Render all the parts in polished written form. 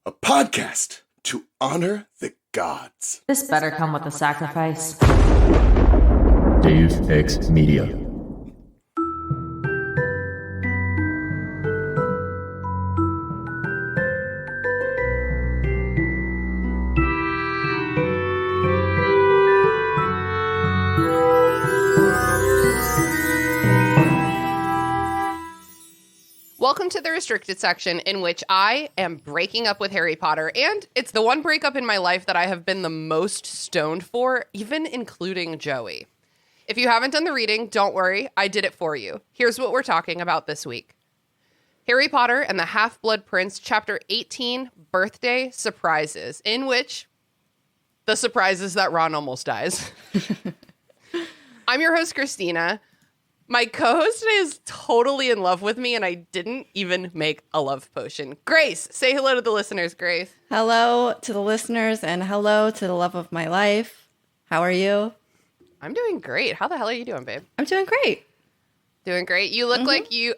a podcast to honor the gods. This better come with a sacrifice. Dave X Media. Welcome to the restricted section in which I am breaking up with Harry Potter, and it's the one breakup in my life that I have been the most stoned for, even including Joey. If you haven't done the reading, don't worry, I did it for you. Here's what we're talking about this week. Harry Potter and the Half-Blood Prince, Chapter 18, Birthday Surprises, in which the surprise is that Ron almost dies. I'm your host, Christina. My co-host today is totally in love with me, and I didn't even make a love potion. Grace, say hello to the listeners, Grace. Hello to the listeners, and hello to the love of my life. How are you? I'm doing great. How the hell are you doing, babe? I'm doing great. Doing great. You look like you...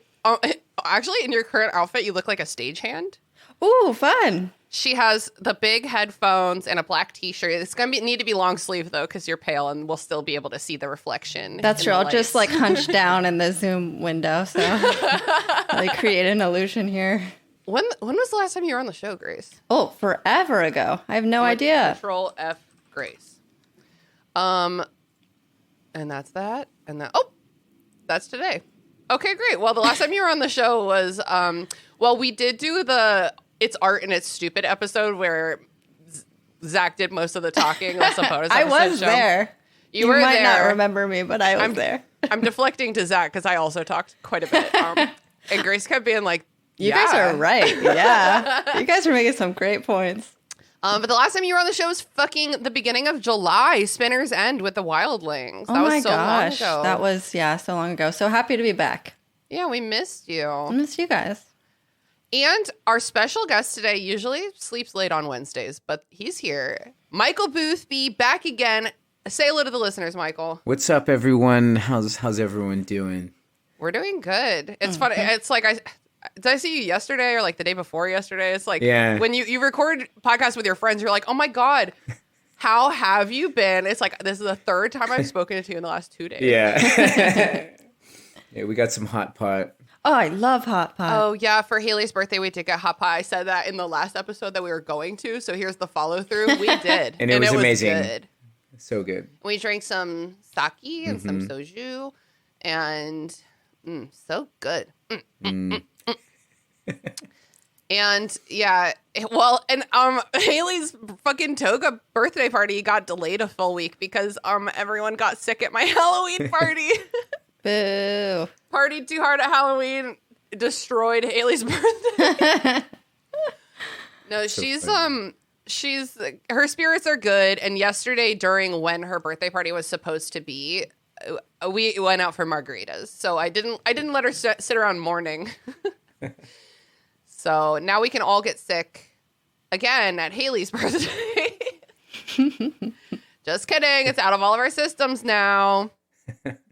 actually, in your current outfit, you look like a stagehand. Ooh, fun. She has the big headphones and a black t-shirt. It's going to need to be long sleeve, though, because you're pale, and we'll still be able to see the reflection. That's true. I'll just, hunch down in the Zoom window, so create an illusion here. When was the last time you were on the show, Grace? Oh, forever ago. I have no idea. Control F, Grace. And that's that. And that. Oh, that's today. Okay, great. Well, the last time you were on the show was, we did do the It's Art and It's Stupid episode where Zach did most of the talking. I was there. You were might there. Not remember me, but I was there. I'm deflecting to Zach because I also talked quite a bit. And Grace kept being like, You guys are right. Yeah. You guys are making some great points. But the last time you were on the show was fucking the beginning of July, Spinner's End with the Wildlings. That was so long ago. That was, so long ago. So happy to be back. Yeah, we missed you. I missed you guys. And our special guest today usually sleeps late on Wednesdays, but he's here. Michael Boothby, back again. Say hello to the listeners, Michael. What's up, everyone? How's everyone doing? We're doing good. It's funny. It's like did I see you yesterday or like the day before yesterday? It's like when you record podcasts with your friends, you're like, oh my God, how have you been? It's like, this is the third time I've spoken to you in the last 2 days. Yeah. Yeah, we got some hot pot. Oh, I love hot pot. Oh, yeah. For Haley's birthday, we did get hot pot. I said that in the last episode that we were going to. So here's the follow through. We did. and it was amazing. Good. So good. We drank some sake and some soju. And so good. And yeah, Haley's fucking toga birthday party got delayed a full week because everyone got sick at my Halloween party. Boo. Partied too hard at Halloween, destroyed Haley's birthday. No, So she's her spirits are good, and yesterday during when her birthday party was supposed to be, we went out for margaritas. So I didn't let her sit around mourning. So now we can all get sick again at Haley's birthday. Just kidding. It's out of all of our systems now.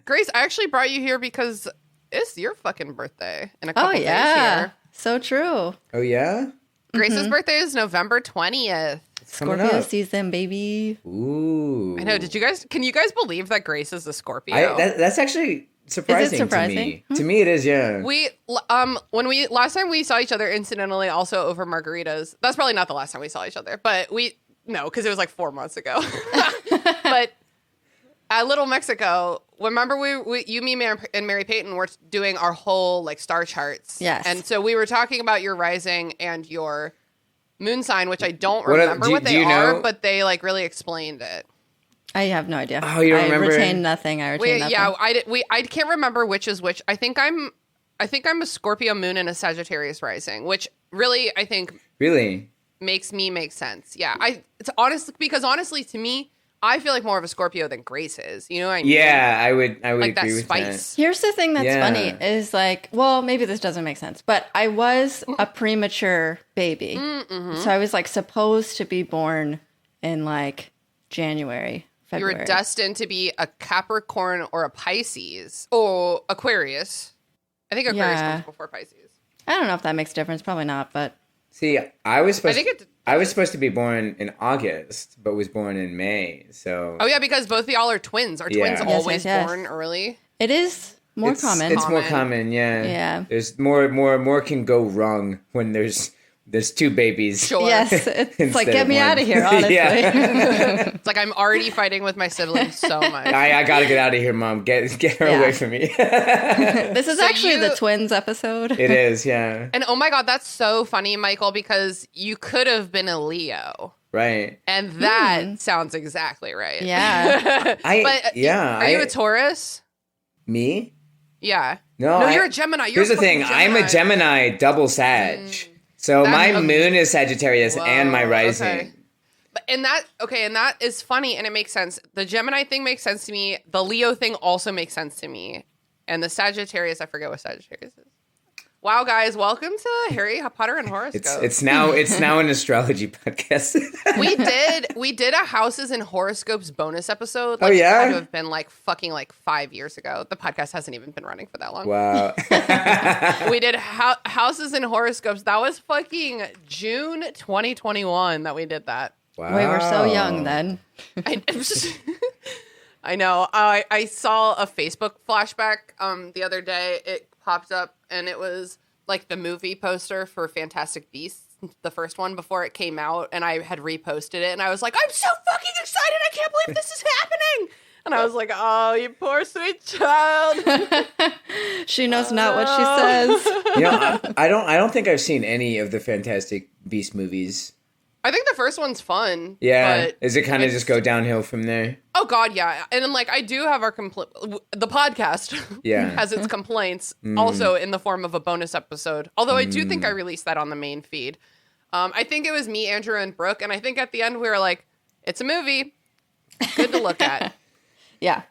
Grace, I actually brought you here because it's your fucking birthday in a couple days here. So true. Oh, yeah? Grace's birthday is November 20th. Scorpio season, baby. Ooh. I know. Can you guys believe that Grace is a Scorpio? That's actually surprising to me. To me, it is, yeah. Last time we saw each other incidentally also over margaritas. That's probably not the last time we saw each other, but because it was like 4 months ago. But at Little Mexico, remember you, me, and Mary Peyton were doing our whole star charts. Yes. And so we were talking about your rising and your moon sign, which I don't remember what they are, but they really explained it. I have no idea. Oh, you don't remember? I retained nothing. Yeah, I can't remember which is which. I think I'm a Scorpio moon and a Sagittarius rising, which really I think makes me make sense. Yeah, it's honestly to me, I feel like more of a Scorpio than Grace is. You know what I mean? Yeah, I would like agree that with spice. that. Here's the thing that's funny is maybe this doesn't make sense, but I was a premature baby. Mm-hmm. So I was supposed to be born in January, February. You were destined to be a Capricorn or a Pisces or Aquarius. I think Aquarius comes before Pisces. I don't know if that makes a difference. Probably not, but See, I was supposed think it- I was supposed to be born in August, but was born in May. So Oh yeah, because both of y'all are twins. Are twins Yeah. always Yes. born early? It is more common. It's more common, yeah. Yeah. There's more can go wrong when there's two babies. Sure. Yes, it's Instead like, get of me one. out of here, honestly. Yeah. It's like I'm already fighting with my siblings so much. I gotta get out of here, Mom. Get her Yeah. away from me. This is So actually the you- twins episode. It is, yeah. And oh my God, that's so funny, Michael, because you could have been a Leo. Right. And that sounds exactly right. Yeah. But yeah. are you a Taurus? Me? Yeah. No, you're a Gemini. You're Here's the fucking thing. I'm a Gemini double Sag. So my okay. moon is Sagittarius and my Whoa, rising. okay. And that is funny and it makes sense. The Gemini thing makes sense to me. The Leo thing also makes sense to me. And the Sagittarius, I forget what Sagittarius is. Wow, guys, welcome to Harry Potter and Horoscope. It's now an astrology podcast. we did a houses and horoscopes bonus episode. Oh, Like, yeah? it had to have been like fucking like 5 years ago. The podcast hasn't even been running for that long. Wow. We did houses and horoscopes. That was fucking June 2021 that we did that. Wow. We were so young then. I know. I saw a Facebook flashback the other day. It popped up and it was like the movie poster for Fantastic Beasts, the first one before it came out, and I had reposted it and I was like, I'm so fucking excited. I can't believe this is happening. And I was like, oh, you poor sweet child. She knows not what she says. You know, I don't think I've seen any of the Fantastic Beast movies. I think the first one's fun. Yeah. But Is it kind of it's- just go downhill from there? Oh God, yeah. And then like I do have our the podcast Yeah. has its complaints also in the form of a bonus episode. Although I do think I released that on the main feed. I think it was me, Andrew, and Brooke, and I think at the end we were like, it's a movie. Good to look at. Yeah.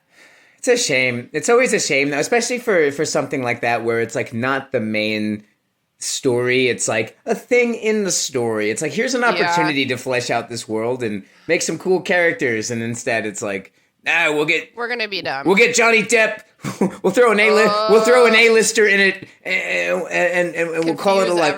It's a shame. It's always a shame, though, especially for something like that where it's like not the main story. It's like a thing in the story. It's like, here's an opportunity to flesh out this world and make some cool characters. And instead it's like, We're gonna be done. we'll get Johnny Depp. We'll throw an A-lister in it, and we'll call it a life.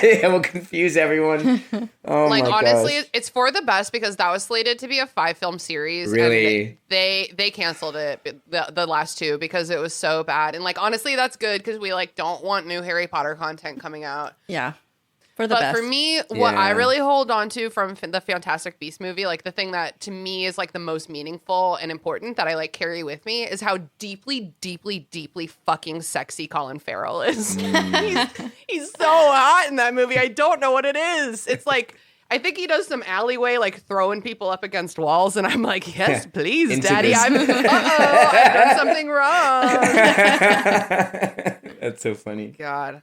Yeah, we'll confuse everyone. Oh like my honestly, gosh. it's for the best because that was slated to be a 5-film series. Really? And they canceled it the last two because it was so bad. And like honestly, that's good because we like don't want new Harry Potter content coming out. Yeah. For the But best. for me, what I Yeah. really hold on to from the Fantastic Beast movie, like the thing that to me is like the most meaningful and important that I like carry with me is how deeply, deeply, deeply fucking sexy Colin Farrell is. he's so hot in that movie. I don't know what it is. It's like, I think he does some alleyway, like throwing people up against walls. And I'm like, yes, please, Into daddy. this. I've done something wrong. That's so funny. God.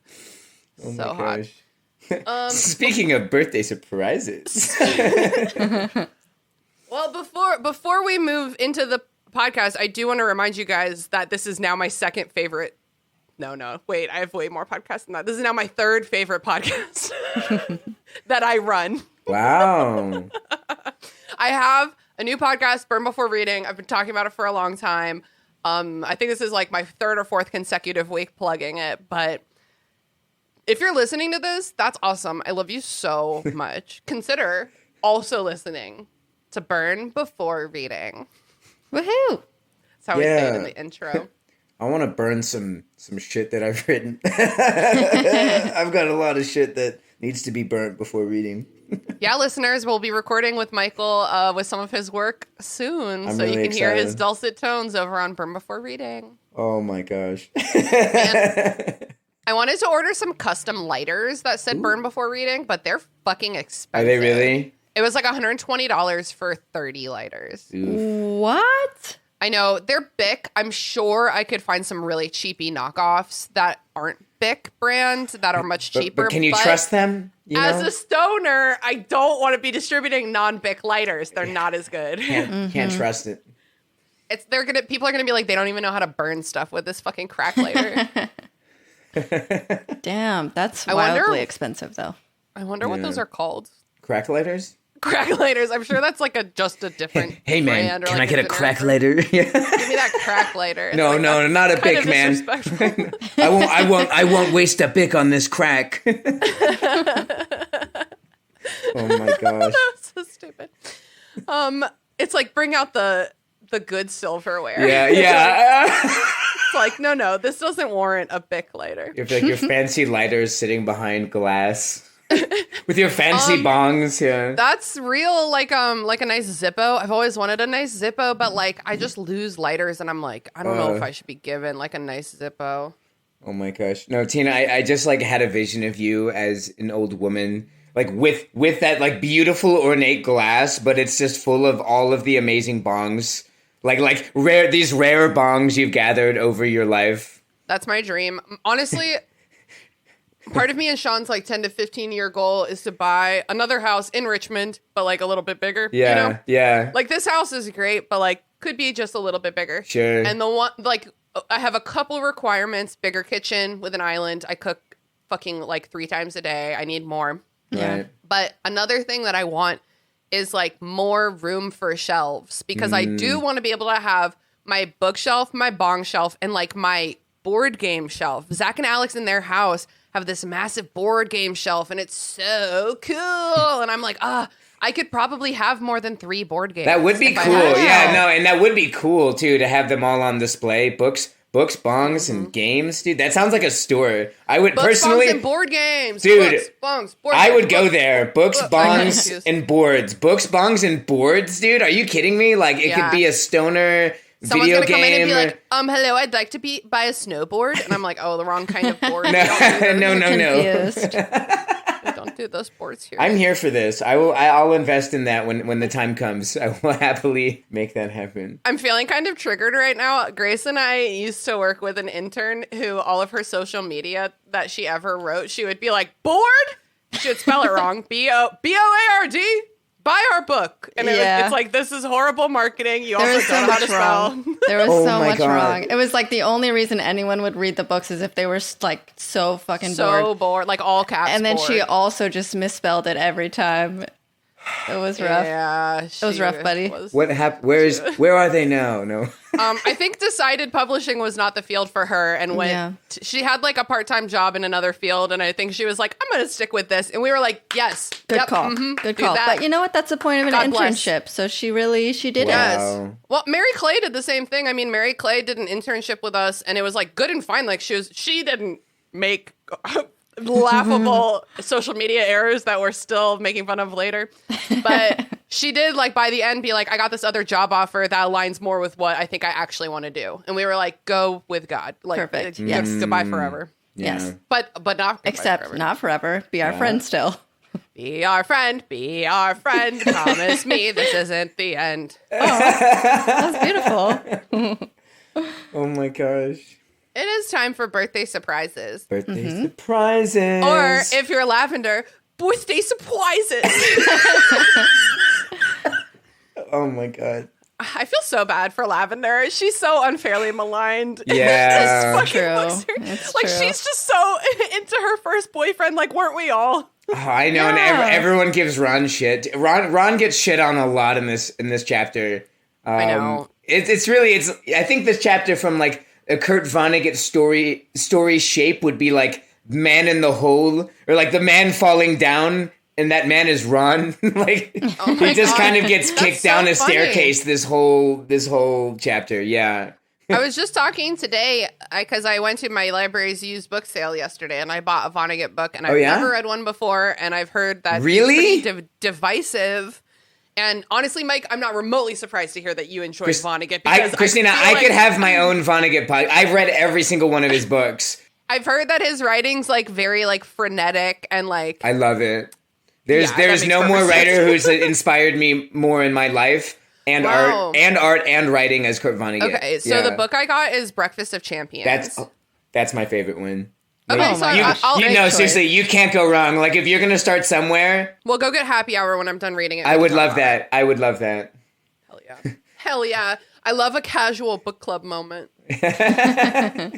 Oh So my hot. gosh. Speaking of birthday surprises. Well, before we move into the podcast, I do want to remind you guys that this is now my second favorite. No, wait, I have way more podcasts than that. This is now my third favorite podcast that I run. Wow. I have a new podcast, Burn Before Reading. I've been talking about it for a long time. I think this is like my third or fourth consecutive week plugging it, but if you're listening to this, that's awesome. I love you so much. Consider also listening to Burn Before Reading. Woohoo. That's how we say it in Yeah. the intro. I want to burn some shit that I've written. I've got a lot of shit that needs to be burnt before reading. Yeah, listeners, we'll be recording with Michael with some of his work soon. I'm so you really can hear his excited. dulcet tones over on Burn Before Reading. Oh my gosh. I wanted to order some custom lighters that said Burn Before Reading, but they're fucking Are expensive. they really? It was like $120 for 30 lighters. What? I know. They're Bic. I'm sure I could find some really cheapy knockoffs that aren't Bic brand that are much cheaper. But can you trust them? You As know? a stoner, I don't want to be distributing non-Bic lighters. They're not as good. Can't trust it. People are gonna be like, they don't even know how to burn stuff with this fucking crack lighter. Damn, that's I wonder- wildly expensive though. I wonder what those are called. Crack lighters? Crack lighters. I'm sure that's like just a different Hey man, brand or can like I get a generic crack brand. lighter? Give me that crack lighter. It's No, like, no, that's not a kind bic, of man. disrespectful. I won't waste a bic on this crack. Oh my gosh. That's so stupid. It's like bring out the good silverware. Yeah. It's like no, this doesn't warrant a Bic lighter. You have like your fancy lighters sitting behind glass with your fancy bongs. Yeah. That's real, like a nice Zippo. I've always wanted a nice Zippo, but like I just lose lighters, and I'm like, I don't know if I should be given like a nice Zippo. Oh my gosh. No, Tina, I just like had a vision of you as an old woman, like with that like beautiful ornate glass, but it's just full of all of the amazing bongs. Like these rare bongs you've gathered over your life. That's my dream. Honestly, part of me and Sean's like 10 to 15 year goal is to buy another house in Richmond, but like a little bit bigger. Yeah, you know? yeah. Like this house is great, but like could be just a little bit bigger. Sure. And the one, like I have a couple requirements: bigger kitchen with an island. I cook fucking like 3 times a day. I need more. Yeah. Right. But another thing that I want is like more room for shelves, because I do want to be able to have my bookshelf, my bong shelf, and like my board game shelf. Zach and Alex in their house have this massive board game shelf, and it's so cool. And I'm like, I could probably have more than 3 board games. That would be if I cool. had to. Yeah, no, and that would be cool too to have them all on display. Books, bongs, and games, dude. That sounds like a store. I would Books, personally, bongs, and board games. Dude, Books, bongs, board I games, would go books. there. Books, Books. I got bongs, confused. and boards. Books, bongs, and boards, dude. Are you kidding me? Like it Yeah. could be a stoner Someone's video gonna come in and game. be like, hello, I'd like to buy a snowboard. And I'm like, oh, the wrong kind of board. no, no. Confused. We don't do those boards here. I'm here for this. I'll invest in that when the time comes. I will happily make that happen. I'm feeling kind of triggered right now. Grace and I used to work with an intern who all of her social media that she ever wrote, she would be like, board? She would spell it wrong. B-O-A-R-D. Buy our book. And it's like, this is horrible marketing. You There also was so don't know how to much spell. wrong. There was Oh so my much God. wrong. It was like the only reason anyone would read the books is if they were like so fucking So bored. bored. Like all caps And then bored. she also just misspelled it every time. It was rough. Yeah. It was rough, buddy. What happened? Where are they now? No. I think decided publishing was not the field for her, and went. She had like a part-time job in another field, and I think she was like, "I'm going to stick with this." And we were like, "Yes, Good call. Good do call. that. But you know what? That's the point of an God bless. internship. So she did Yes. Wow. Well, Mary Clay did the same thing. I mean, Mary Clay did an internship with us, and it was like good and fine. Like she didn't make laughable social media errors that we're still making fun of later, but she did like by the end be like, I got this other job offer that aligns more with what I think I actually want to do. And we were like, go with God. Like, Perfect. Yes. Yes. Goodbye forever. Yes. But not goodbye Except forever. not forever. Be our friend still. Be our friend. Be our friend. Promise me this isn't the end. That's beautiful. Oh my gosh. It is time for birthday surprises. Birthday surprises. Or if you're lavender, birthday surprises. Oh my god. I feel so bad for Lavender. She's so unfairly maligned. Yeah. This fucking True. books her- It's like true. she's just so into her first boyfriend. Like, weren't we all? Oh, I know, and Yeah. everyone gives Ron shit. Ron gets shit on a lot in this chapter. I know. It's really I think this chapter from like a Kurt Vonnegut story shape would be like Man in the Hole, or like the man falling down, and that man is Ron. Like he just kind of gets kicked so down a funny. staircase this whole chapter. Yeah. I was just talking today because I went to my library's used book sale yesterday, and I bought a Vonnegut book, and I've yeah? never read one before, and I've heard that Really? it's pretty divisive. And honestly, Mike, I'm not remotely surprised to hear that you enjoy Vonnegut. Because Christina, feel I like- could have my own Vonnegut podcast. I've read every single one of his books. I've heard that his writing's like very like frenetic and like I love it. There's Yeah, that makes no perfect more sense. writer who's inspired me more in my life and Wow. art and writing as Kurt Vonnegut. Okay, so Yeah. the book I got is Breakfast of Champions. That's my favorite one. Okay, Like, so you I'll know, seriously, you can't go wrong. Like if you're gonna start somewhere, we'll go get happy hour when I'm done reading it. I would love that. I would love that. Hell yeah. Hell yeah. I love a casual book club moment.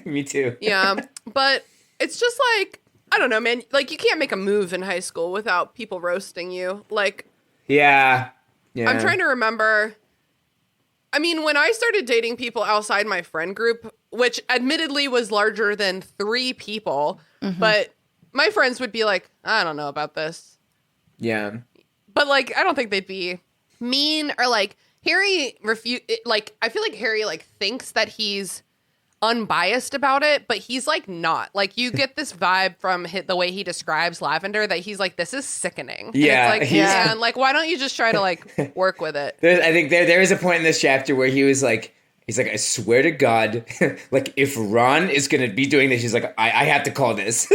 Me too. Yeah. But it's just like, I don't know, man. Like, you can't make a move in high school without people roasting you. Like, Yeah. I'm trying to remember. I mean, when I started dating people outside my friend group, which admittedly was larger than 3 people, but my friends would be like, I don't know about this. Yeah. But like, I don't think they'd be mean or like Harry I feel like Harry like thinks that he's unbiased about it, but he's like not. Like you get this vibe from the way he describes Lavender that he's like, this is sickening. Yeah, and it's like, man, like why don't you just try to like work with it? I think there is a point in this chapter where he's like, I swear to God, like if Ron is gonna be doing this, he's like, I have to call this.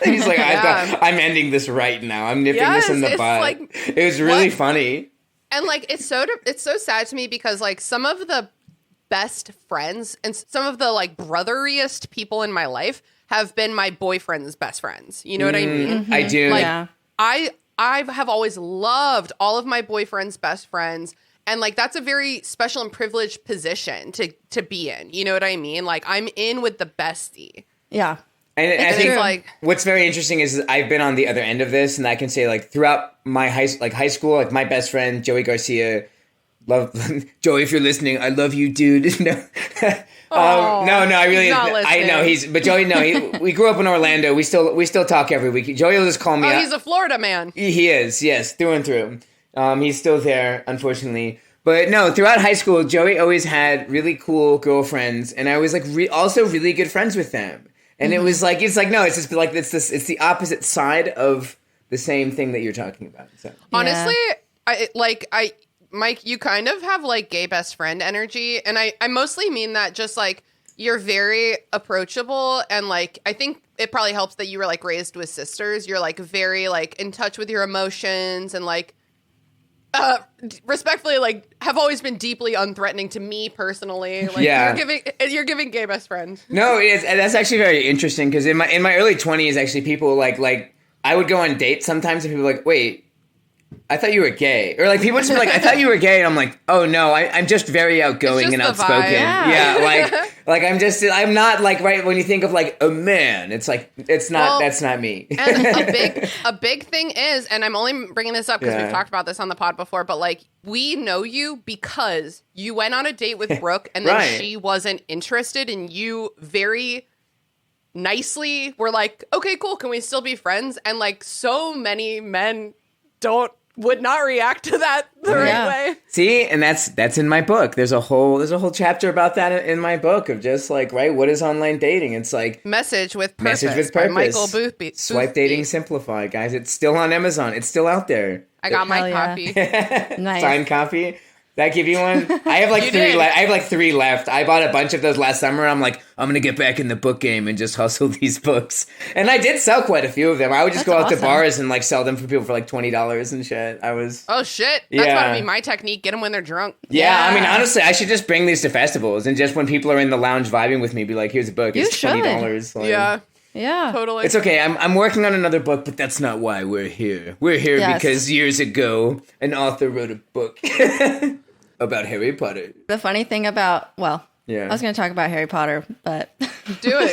He's like, I'm ending this right now. I'm nipping this in the bud. Like, it was really funny. And like it's so sad to me because like some of the best friends and some of the like brotheriest people in my life have been my boyfriend's best friends. You know what I mean? I do. Like, I have always loved all of my boyfriend's best friends. And like that's a very special and privileged position to be in. You know what I mean? Like I'm in with the bestie. Yeah. And I think like what's very interesting is I've been on the other end of this, and I can say like throughout my high school, like my best friend Joey Garcia, love Joey if you're listening, I love you, dude. No, I really, I know but Joey, we grew up in Orlando. We still talk every week. Joey will just call me. Oh, he's a Florida man. He is, yes, through and through. He's still there, unfortunately. But no, throughout high school, Joey always had really cool girlfriends, and I was like also really good friends with them. And it was like, it's just like, it's the opposite side of the same thing that you're talking about. So. Honestly, Mike, you kind of have like gay best friend energy. And I mostly mean that just like you're very approachable. And like, I think it probably helps that you were like raised with sisters. You're like very like in touch with your emotions and like, respectfully, like have always been deeply unthreatening to me personally. Like you're giving gay best friend. No, it is, and that's actually very interesting because in my early 20s, actually, people like I would go on dates sometimes, and people were like, wait, I thought you were gay, or like people would just be like, I thought you were gay, and I'm like, oh no, I'm just very outgoing and outspoken. Like I'm not like, right, when you think of like a man, it's like that's not me. And a big thing is, and I'm only bringing this up because we've talked about this on the pod before, but like we know you because you went on a date with Brooke and then she wasn't interested, and you very nicely were like, okay, cool, can we still be friends? And like so many men would not react to that the right way. See, and that's in my book. There's a whole chapter about that in my book of just like, right, what is online dating? It's like Message with Purpose by Michael Boothby. Swipe Dating Simplified, guys. It's still on Amazon. It's still out there. I got my copy. Nice. Signed copy. Did I give you one? I have like three. I have like 3 left. I bought a bunch of those last summer. I'm like, I'm gonna get back in the book game and just hustle these books. And I did sell quite a few of them. I would just go out to bars and like sell them for people for like $20 and shit. Oh shit! That's about to be my technique. Get them when they're drunk. Yeah, I mean, honestly, I should just bring these to festivals and just when people are in the lounge vibing with me, be like, here's a book. It's $20. Like, yeah, totally. It's okay. I'm working on another book, but that's not why we're here. We're here because years ago, an author wrote a book. About Harry Potter. The funny thing about, I was going to talk about Harry Potter, but... Do it.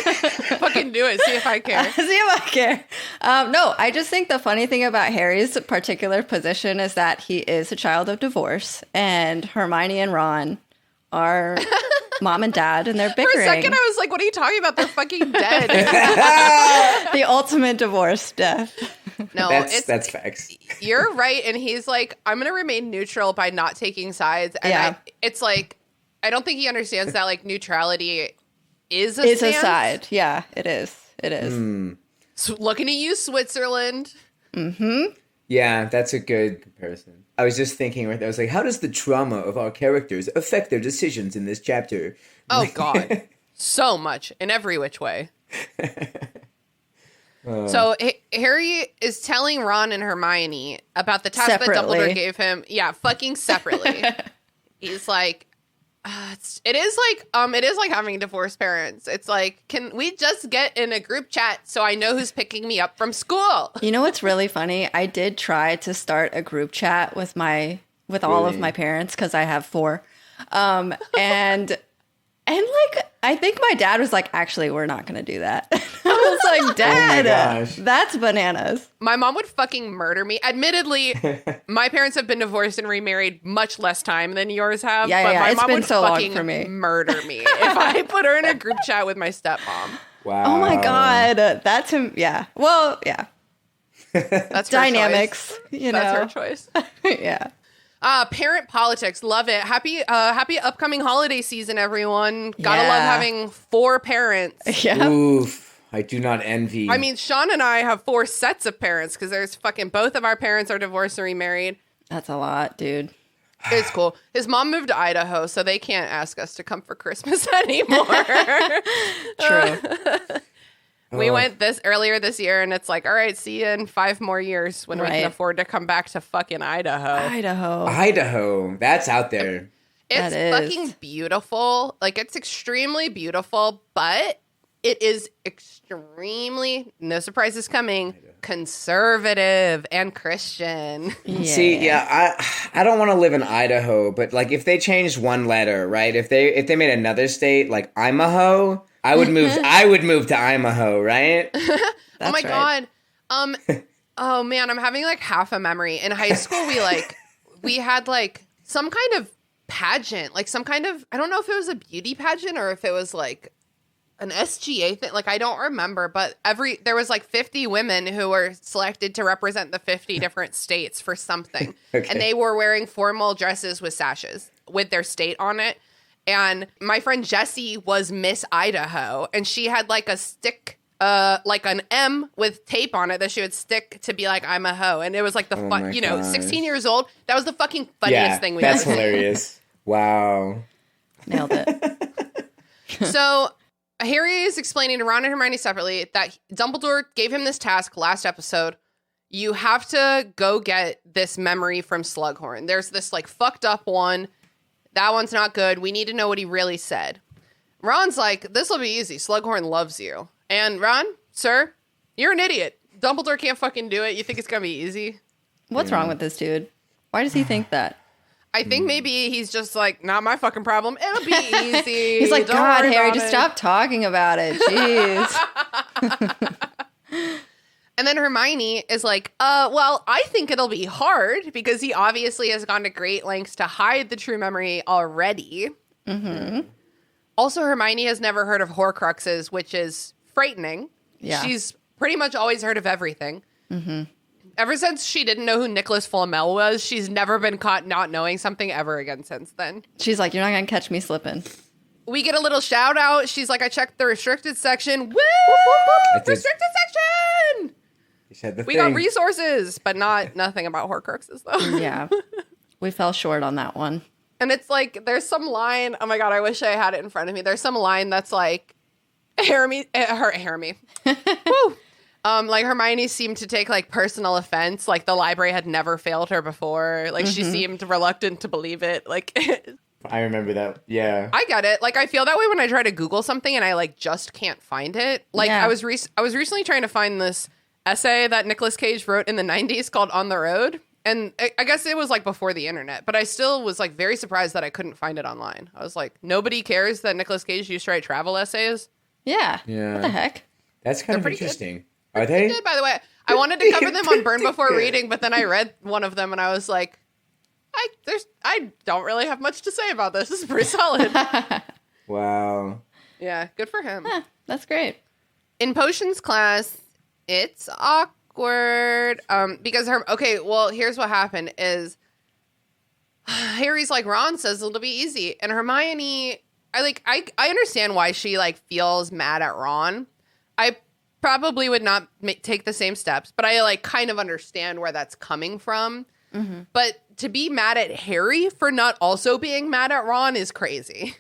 Fucking do it. See if I care. See if I care. No, I just think the funny thing about Harry's particular position is that he is a child of divorce, and Hermione and Ron are mom and dad, and they're bickering. For a second, I was like, what are you talking about? They're fucking dead. The ultimate divorce death. No, that's facts. You're right, and he's like, I'm gonna remain neutral by not taking sides. And it's like, I don't think he understands that like neutrality is a side. Yeah, it is. It is. So looking at you, Switzerland. Mm-hmm. Yeah, that's a good comparison. I was just thinking, right? I was like, how does the trauma of our characters affect their decisions in this chapter? Oh God, so much in every which way. So Harry is telling Ron and Hermione about the task that Dumbledore gave him. Yeah, fucking separately. He's like, it is like having divorced parents. It's like, can we just get in a group chat so I know who's picking me up from school? You know what's really funny? I did try to start a group chat with all of my parents because I have 4, and like, I think my dad was like, actually, we're not going to do that. I was like, Dad, that's bananas. My mom would fucking murder me. Admittedly, my parents have been divorced and remarried much less time than yours have. Yeah, but yeah, my it's mom been would so long fucking for me. murder me if I put her in a group chat with my stepmom. Wow. Oh my God. That's him. Yeah. Well, yeah. That's her Dynamics, choice. you know. That's her choice. Yeah. Parent politics, love it. Happy upcoming holiday season, everyone. Gotta Yeah. love having 4 parents. Yeah. Oof. I do not envy. I mean, Sean and I have 4 sets of parents because there's fucking both of our parents are divorced and remarried. That's a lot, dude. It's cool. His mom moved to Idaho, so they can't ask us to come for Christmas anymore. True. We went earlier this year, and it's like, all right, see you in 5 more years when we Right. can afford to come back to fucking Idaho. Idaho. That's out there. It's That is. fucking beautiful. Like, it's extremely beautiful, but it is extremely, no surprises coming, conservative and Christian. Yeah. See, yeah, I don't want to live in Idaho, but like if they changed one letter, right? If they made another state like Idaho, I would move to Idaho, right? Oh my right. God. Oh man, I'm having like half a memory. In high school, we had like some kind of pageant, like some kind of, I don't know if it was a beauty pageant or if it was like an SGA thing. Like, I don't remember, but there was like 50 women who were selected to represent the 50 different states for something. Okay. And they were wearing formal dresses with sashes with their state on it. And my friend Jessie was Miss Idaho, and she had like a stick, like an M with tape on it that she would stick to be like, I'm a hoe. And it was like the Oh my 16 years old. That was the fucking funniest thing we that's ever did. hilarious. Wow. Nailed it. So Harry is explaining to Ron and Hermione separately that Dumbledore gave him this task last episode. You have to go get this memory from Slughorn. There's this like fucked up one. That one's not good. We need to know what he really said. Ron's like, this will be easy. Slughorn loves you. And Ron, sir, you're an idiot. Dumbledore can't fucking do it. You think it's going to be easy? What's wrong with this dude? Why does he think that? I think maybe he's just like, not my fucking problem. It'll be easy. He's like, Don't God, worry Harry, about just it." stop talking about it. Jeez. And then Hermione is like, well, I think it'll be hard because he obviously has gone to great lengths to hide the true memory already. Mm-hmm. Also, Hermione has never heard of Horcruxes, which is frightening. Yeah. She's pretty much always heard of everything. Mm-hmm. Ever since she didn't know who Nicholas Flamel was, she's never been caught not knowing something ever again since then. She's like, you're not going to catch me slipping. We get a little shout out. She's like, I checked the restricted section. Woo! I did. Restricted section! You said the We thing. got resources, but nothing about Horcruxes, though. Yeah. We fell short on that one. And it's like, there's some line. Oh my God, I wish I had it in front of me. There's some line that's like, Hermione. Woo! Like Hermione seemed to take like personal offense. Like the library had never failed her before. Like she seemed reluctant to believe it. Like I remember that. Yeah. I get it. Like I feel that way when I try to Google something and I like just can't find it. Like Yeah. I was recently trying to find this essay that Nicolas Cage wrote in the 90s called On the Road. And I guess it was like before the internet, but I still was like very surprised that I couldn't find it online. I was like, nobody cares that Nicolas Cage used to write travel essays. Yeah. Yeah. What the heck? That's kind of pretty good. interesting. Are they? Did, by the way, I wanted to cover them on Burn Before Reading, but then I read one of them and I was like, I don't really have much to say about this. This is pretty solid. Wow. Yeah, good for him. Huh, that's great. In potions class, it's awkward because here's what happened is Harry's like, Ron says it'll be easy, and Hermione, I understand why she like feels mad at Ron. I probably would not take the same steps, but I like kind of understand where that's coming from. Mm-hmm. But to be mad at Harry for not also being mad at Ron is crazy.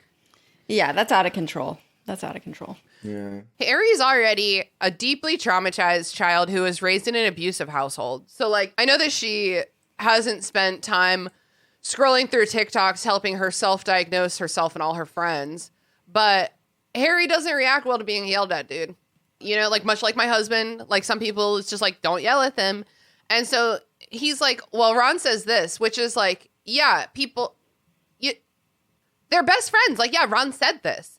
Yeah, that's out of control. That's out of control. Yeah. Harry's already a deeply traumatized child who was raised in an abusive household. So, like, I know that she hasn't spent time scrolling through TikToks helping her self-diagnose herself and all her friends, but Harry doesn't react well to being yelled at, dude. You know, like, much like my husband, like, some people, it's just like, don't yell at them. And so he's like, well, Ron says this, which is like, yeah, they're best friends. Like, yeah, Ron said this.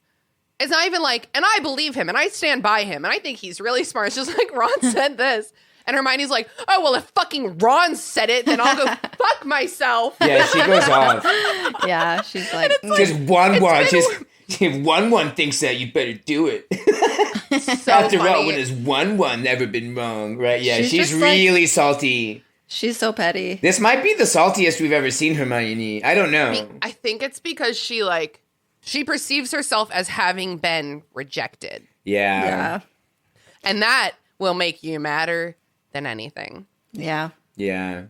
It's not even like, and I believe him and I stand by him and I think he's really smart. It's just like Ron said this. And Hermione's like, oh, well, if fucking Ron said it, then I'll go fuck myself. Yeah, she goes off. Yeah, she's like, Just one thinks that, you better do it. So After funny. all, when has one never been wrong, right? Yeah, She's she's just really salty. she's so petty. This might be the saltiest we've ever seen Hermione. I don't know. I think it's because she perceives herself as having been rejected. Yeah. And that will make you madder than anything. Yeah. Yeah.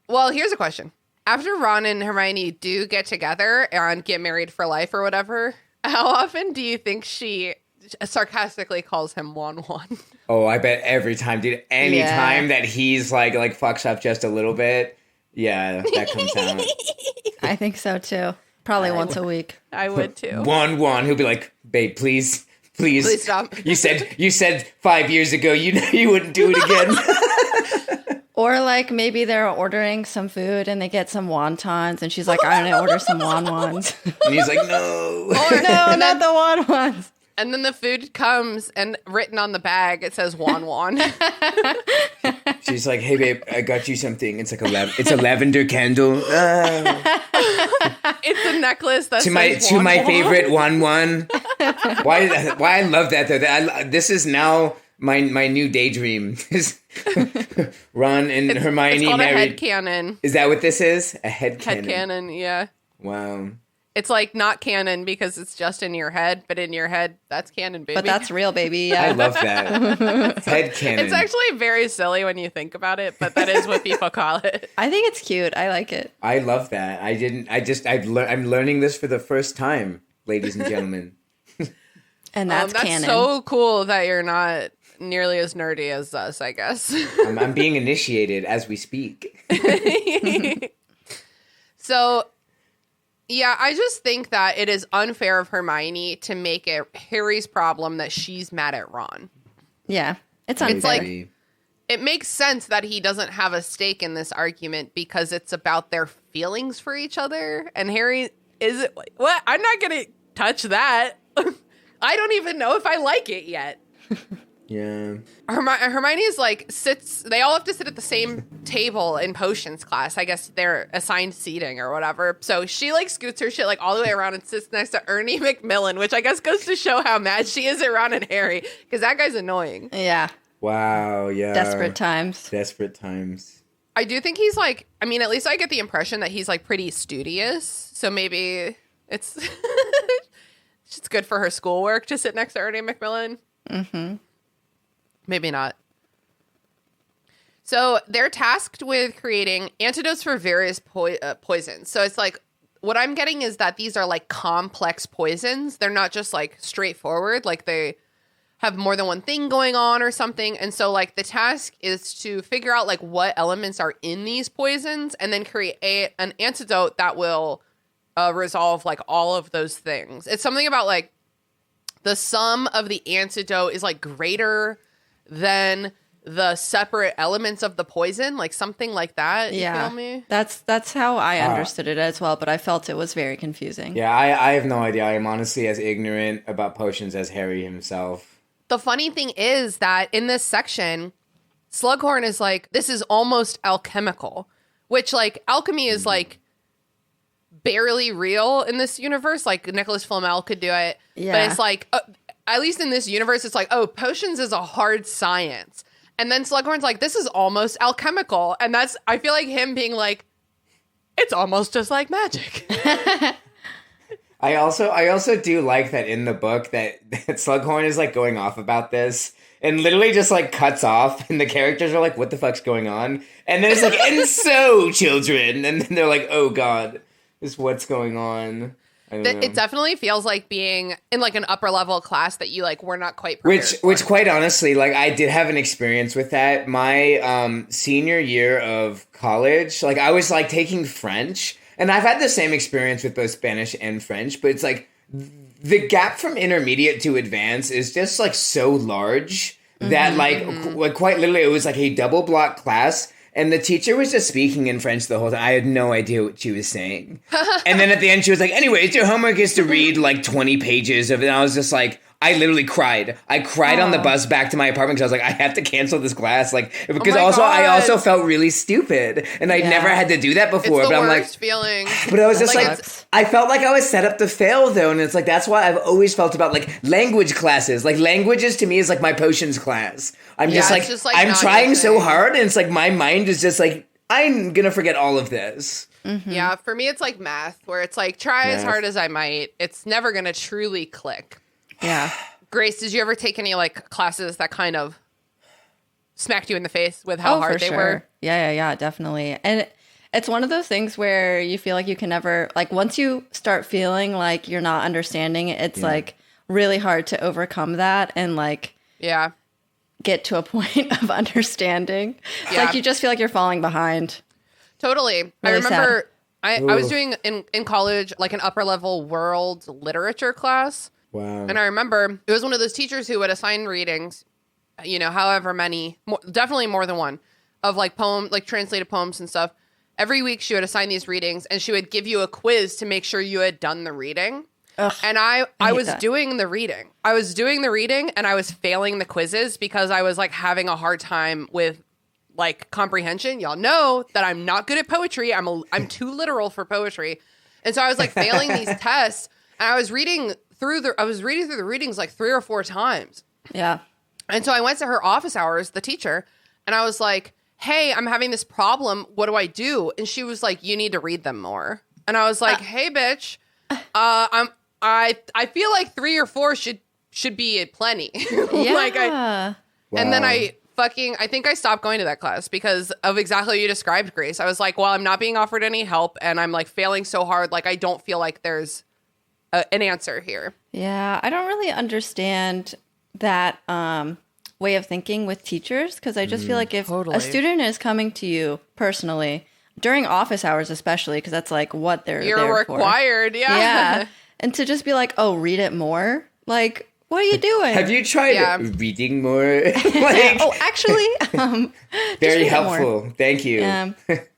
Well, here's a question. After Ron and Hermione do get together and get married for life or whatever, how often do you think she sarcastically calls him Wan Wan? Oh, I bet every time, dude. Any Yeah. time that he's like fucks up just a little bit, yeah, that comes out. I think so too. Probably once a week. I would too. One, he'll be like, babe, please Please stop. You said 5 years ago you wouldn't do it again. Or like maybe they're ordering some food and they get some wontons and she's like, I'm gonna order some won-wons. And he's like, no. No, not the won-wons. And then the food comes and written on the bag, it says Wan Wan. She's like, hey babe, I got you something. It's like it's a lavender candle. It's a necklace that To my says Wan Wan. favorite one. Why I love that though. This is now my new daydream. Ron and Hermione It's called married. a headcanon. Is that what this is? A headcanon. Headcanon, yeah. Wow. It's like not canon because it's just in your head, but in your head, that's canon, baby. But that's real, baby. I Yeah. love that. Headcanon. It's actually very silly when you think about it, but that is what people call it. I think it's cute. I like it. I love that. I'm learning this for the first time, ladies and gentlemen. And that's canon. so cool that you're not nearly as nerdy as us, I guess. I'm being initiated as we speak. So, yeah, I just think that it is unfair of Hermione to make it Harry's problem that she's mad at Ron. Yeah. It's unfair. It's like, it makes sense that he doesn't have a stake in this argument because it's about their feelings for each other. And Harry what? I'm not going to touch that. I don't even know if I like it yet. Yeah. Hermione's like they all have to sit at the same table in potions class. I guess they're assigned seating or whatever. So she like scoots her shit like all the way around and sits next to Ernie Macmillan, which I guess goes to show how mad she is at Ron and Harry because that guy's annoying. Yeah. Wow. Yeah. Desperate times. Desperate times. I do think he's like, I mean, at least I get the impression that he's like pretty studious. So maybe it's good for her schoolwork to sit next to Ernie Macmillan. Mm-hmm. Maybe not. So they're tasked with creating antidotes for various poisons. So it's like, what I'm getting is that these are like complex poisons. They're not just like straightforward. Like they have more than one thing going on or something. And so like the task is to figure out like what elements are in these poisons and then create an antidote that will resolve like all of those things. It's something about like the sum of the antidote is like greater than the separate elements of the poison, like something like that. Yeah. You feel me? That's how I understood it as well, but I felt it was very confusing. Yeah, I have no idea. I am honestly as ignorant about potions as Harry himself. The funny thing is that in this section, Slughorn is like, this is almost alchemical, which like alchemy is like barely real in this universe. Like Nicholas Flamel could do it. Yeah. But it's like, at least in this universe, it's like, oh, potions is a hard science. And then Slughorn's like, this is almost alchemical. And that's, I feel like him being like, it's almost just like magic. I also do like that in the book that Slughorn is like going off about this and literally just like cuts off and the characters are like, what the fuck's going on? And then it's like, and so children. And then they're like, oh God, this is what's going on. I don't know. It definitely feels like being in like an upper level class that you like were not quite prepared for. Which quite honestly, like I did have an experience with that. My senior year of college, like I was like taking French, and I've had the same experience with both Spanish and French, but it's like the gap from intermediate to advanced is just like so large that like quite literally it was like a double block class. And the teacher was just speaking in French the whole time. I had no idea what she was saying. And then at the end, she was like, anyways, your homework is to read like 20 pages of it. And I was just like, I literally cried. I cried on the bus back to my apartment because I was like, I have to cancel this class. Like, because I also felt really stupid. And I'd never had to do that before. It's the but I'm worst like, feeling. But I was just like, I felt like I was set up to fail though. And it's like, that's why I've always felt about like language classes. Like languages to me is like my potions class. I'm just like, I'm trying so hard. And it's like, my mind is just like, I'm going to forget all of this. Mm-hmm. Yeah, for me, it's like math, where it's like, try as hard as I might, it's never going to truly click. Yeah. Grace, did you ever take any like classes that kind of smacked you in the face with how hard they were? Yeah, definitely. And it's one of those things where you feel like you can never, like once you start feeling like you're not understanding it, it's like really hard to overcome that and like get to a point of understanding. Yeah. Like you just feel like you're falling behind. Totally. Really I remember sad. I was doing in college like an upper level world literature class. Wow. And I remember it was one of those teachers who would assign readings, you know, however many, definitely more than one, of like translated poems and stuff. Every week she would assign these readings and she would give you a quiz to make sure you had done the reading. Ugh, and I was that. doing the reading. I was doing the reading and I was failing the quizzes because I was like having a hard time with like comprehension. Y'all know that I'm not good at poetry. I'm too literal for poetry. And so I was like failing these tests and I was reading through the readings like 3 or 4 times. Yeah. And so I went to her office hours, the teacher, and I was like, "Hey, I'm having this problem. What do I do?" And she was like, "You need to read them more." And I was like, "Hey, bitch, I feel like 3 or 4 should be plenty." Yeah. And then I think I stopped going to that class because of exactly what you described, Grace. I was like, well, I'm not being offered any help and I'm like failing so hard. Like, I don't feel like there's an answer here. Yeah. I don't really understand that way of thinking with teachers because I just feel like if a student is coming to you personally during office hours, especially because that's like what they're You're required. For. Yeah. Yeah. And to just be like, oh, read it more. Like, what are you doing? Have you tried reading more? Actually, very helpful. Thank you.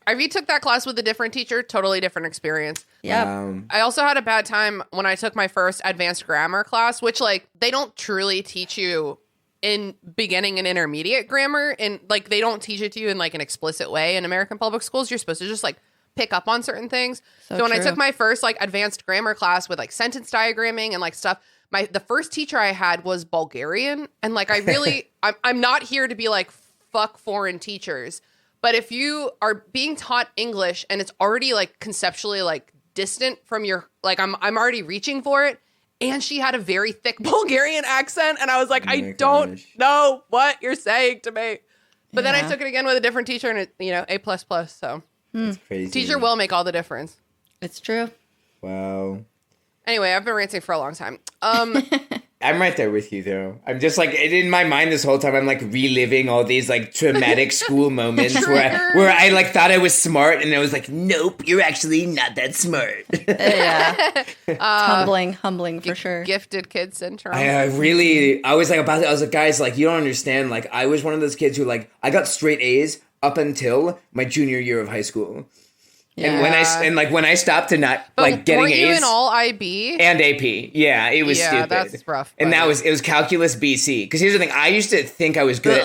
Ivy took that class with a different teacher, totally different experience. Yeah. I also had a bad time when I took my first advanced grammar class, which like they don't truly teach you in beginning and intermediate grammar, and like they don't teach it to you in like an explicit way in American public schools. You're supposed to just like pick up on certain things. So when I took my first like advanced grammar class with like sentence diagramming and like stuff, the first teacher I had was Bulgarian. And like, I really, I'm not here to be like, fuck foreign teachers. But if you are being taught English and it's already like conceptually like distant from your, like I'm already reaching for it. And she had a very thick Bulgarian accent. And I was like, I don't know what you're saying to me. But then I took it again with a different teacher and it, you know, A++. So that's crazy. Teacher will make all the difference. It's true. Wow. Anyway, I've been ranting for a long time. I'm right there with you, though. I'm just like, in my mind this whole time, I'm like reliving all these like traumatic school moments where I like thought I was smart and I was like, nope, you're actually not that smart. Yeah. Humbling for sure. Gifted kid syndrome. I was like, guys, like, you don't understand. Like, I was one of those kids who like, I got straight A's up until my junior year of high school. Yeah. And when I stopped to not like getting weren't A's, you in all IB and AP, yeah, it was stupid. That's rough. And it was calculus BC. Because here's the thing: I used to think I was good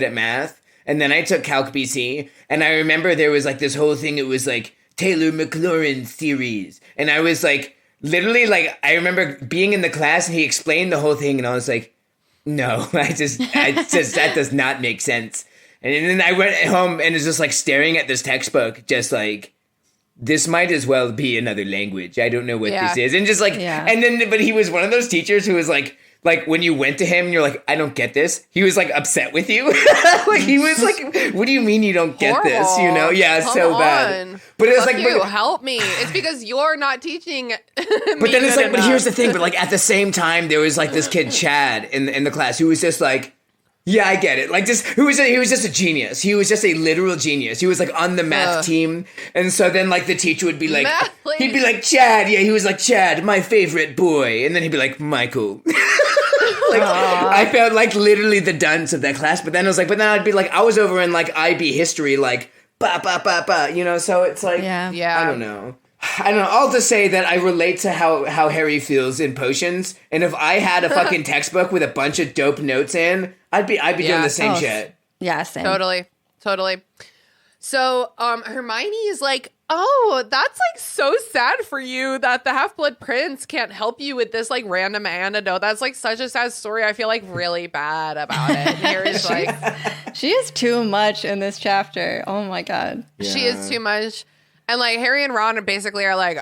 at math, and then I took Calc BC, and I remember there was like this whole thing. It was like Taylor-Maclaurin series, and I was like, literally, like I remember being in the class, and he explained the whole thing, and I was like, no, that does not make sense. And then I went home and was just like staring at this textbook, just like, this might as well be another language. I don't know what this is. And just like, but he was one of those teachers who was like when you went to him and you're like, I don't get this. He was like upset with you. Like he was like, what do you mean you don't get this? You know? Yeah, it's so bad. But it was like, help me. It's because you're not teaching. But then it's like, but here's the thing. But like at the same time, there was like this kid, Chad, in the class who was just like, yeah, I get it. Like, he was just a genius. He was just a literal genius. He was like on the math team, and so then like the teacher would be like, he'd be like, Chad. Yeah, he was like, Chad, my favorite boy, and then he'd be like, Michael. Like, I felt like literally the dunce of that class. But then I was like, I'd be like, I was over in like IB history, like ba ba ba ba, you know. So it's like, yeah. I don't know. I don't know. I'll just say that I relate to how Harry feels in potions, and if I had a fucking textbook with a bunch of dope notes in, I'd be doing the same shit. Yeah, same. Totally. So Hermione is like, oh, that's like so sad for you that the Half-Blood Prince can't help you with this like random antidote. That's like such a sad story. I feel like really bad about it. And Harry's like, she is too much in this chapter. Oh my God. She is too much. And like Harry and Ron basically are like,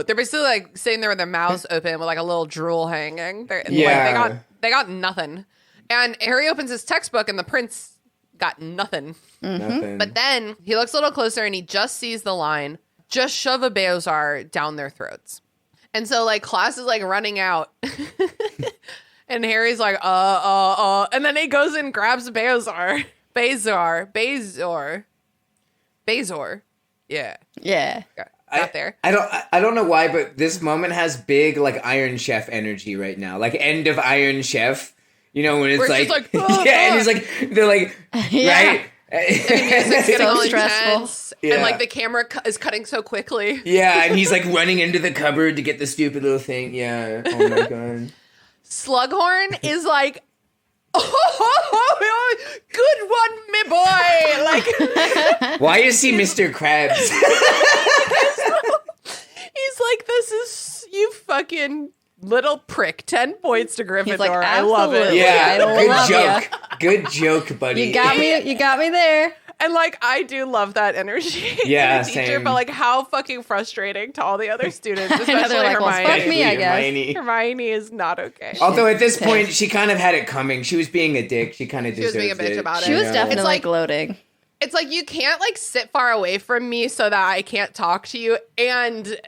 they're basically like sitting there with their mouths open with like a little drool hanging. Like, they got nothing. And Harry opens his textbook and the prince got nothing. Nothing. But then he looks a little closer and he just sees the line, just shove a Beozar down their throats. And so like class is like running out. And Harry's like, and then he goes and grabs Beozar. Yeah. Yeah. Got there. I don't know why, but this moment has big like Iron Chef energy right now. Like end of Iron Chef. You know, when it's like and he's like, they're like, right? And the music's getting So all stressful. intense. And like the camera is cutting so quickly. Yeah, and he's like running into the cupboard to get the stupid little thing. Yeah. Oh my God. Slughorn is like, oh, good one, me boy. Like, Why is he Mr. Krabs? he's like, this is, you fucking little prick. 10 points to Gryffindor. He's like, I love it. absolutely. Yeah, I love good ya. joke. Good joke, buddy. You got me there. And like, I do love that energy. Yeah, to the teacher, same. but like, how fucking frustrating to all the other students, they're especially like, well, Hermione. fuck me, I guess. Hermione. Hermione is not okay. Although at this point, she kind of had it coming. She was being a dick. She kind of was being a bitch about it. She was Yeah. definitely It's like- gloating. It's like, you can't like sit far away from me so that I can't talk to you and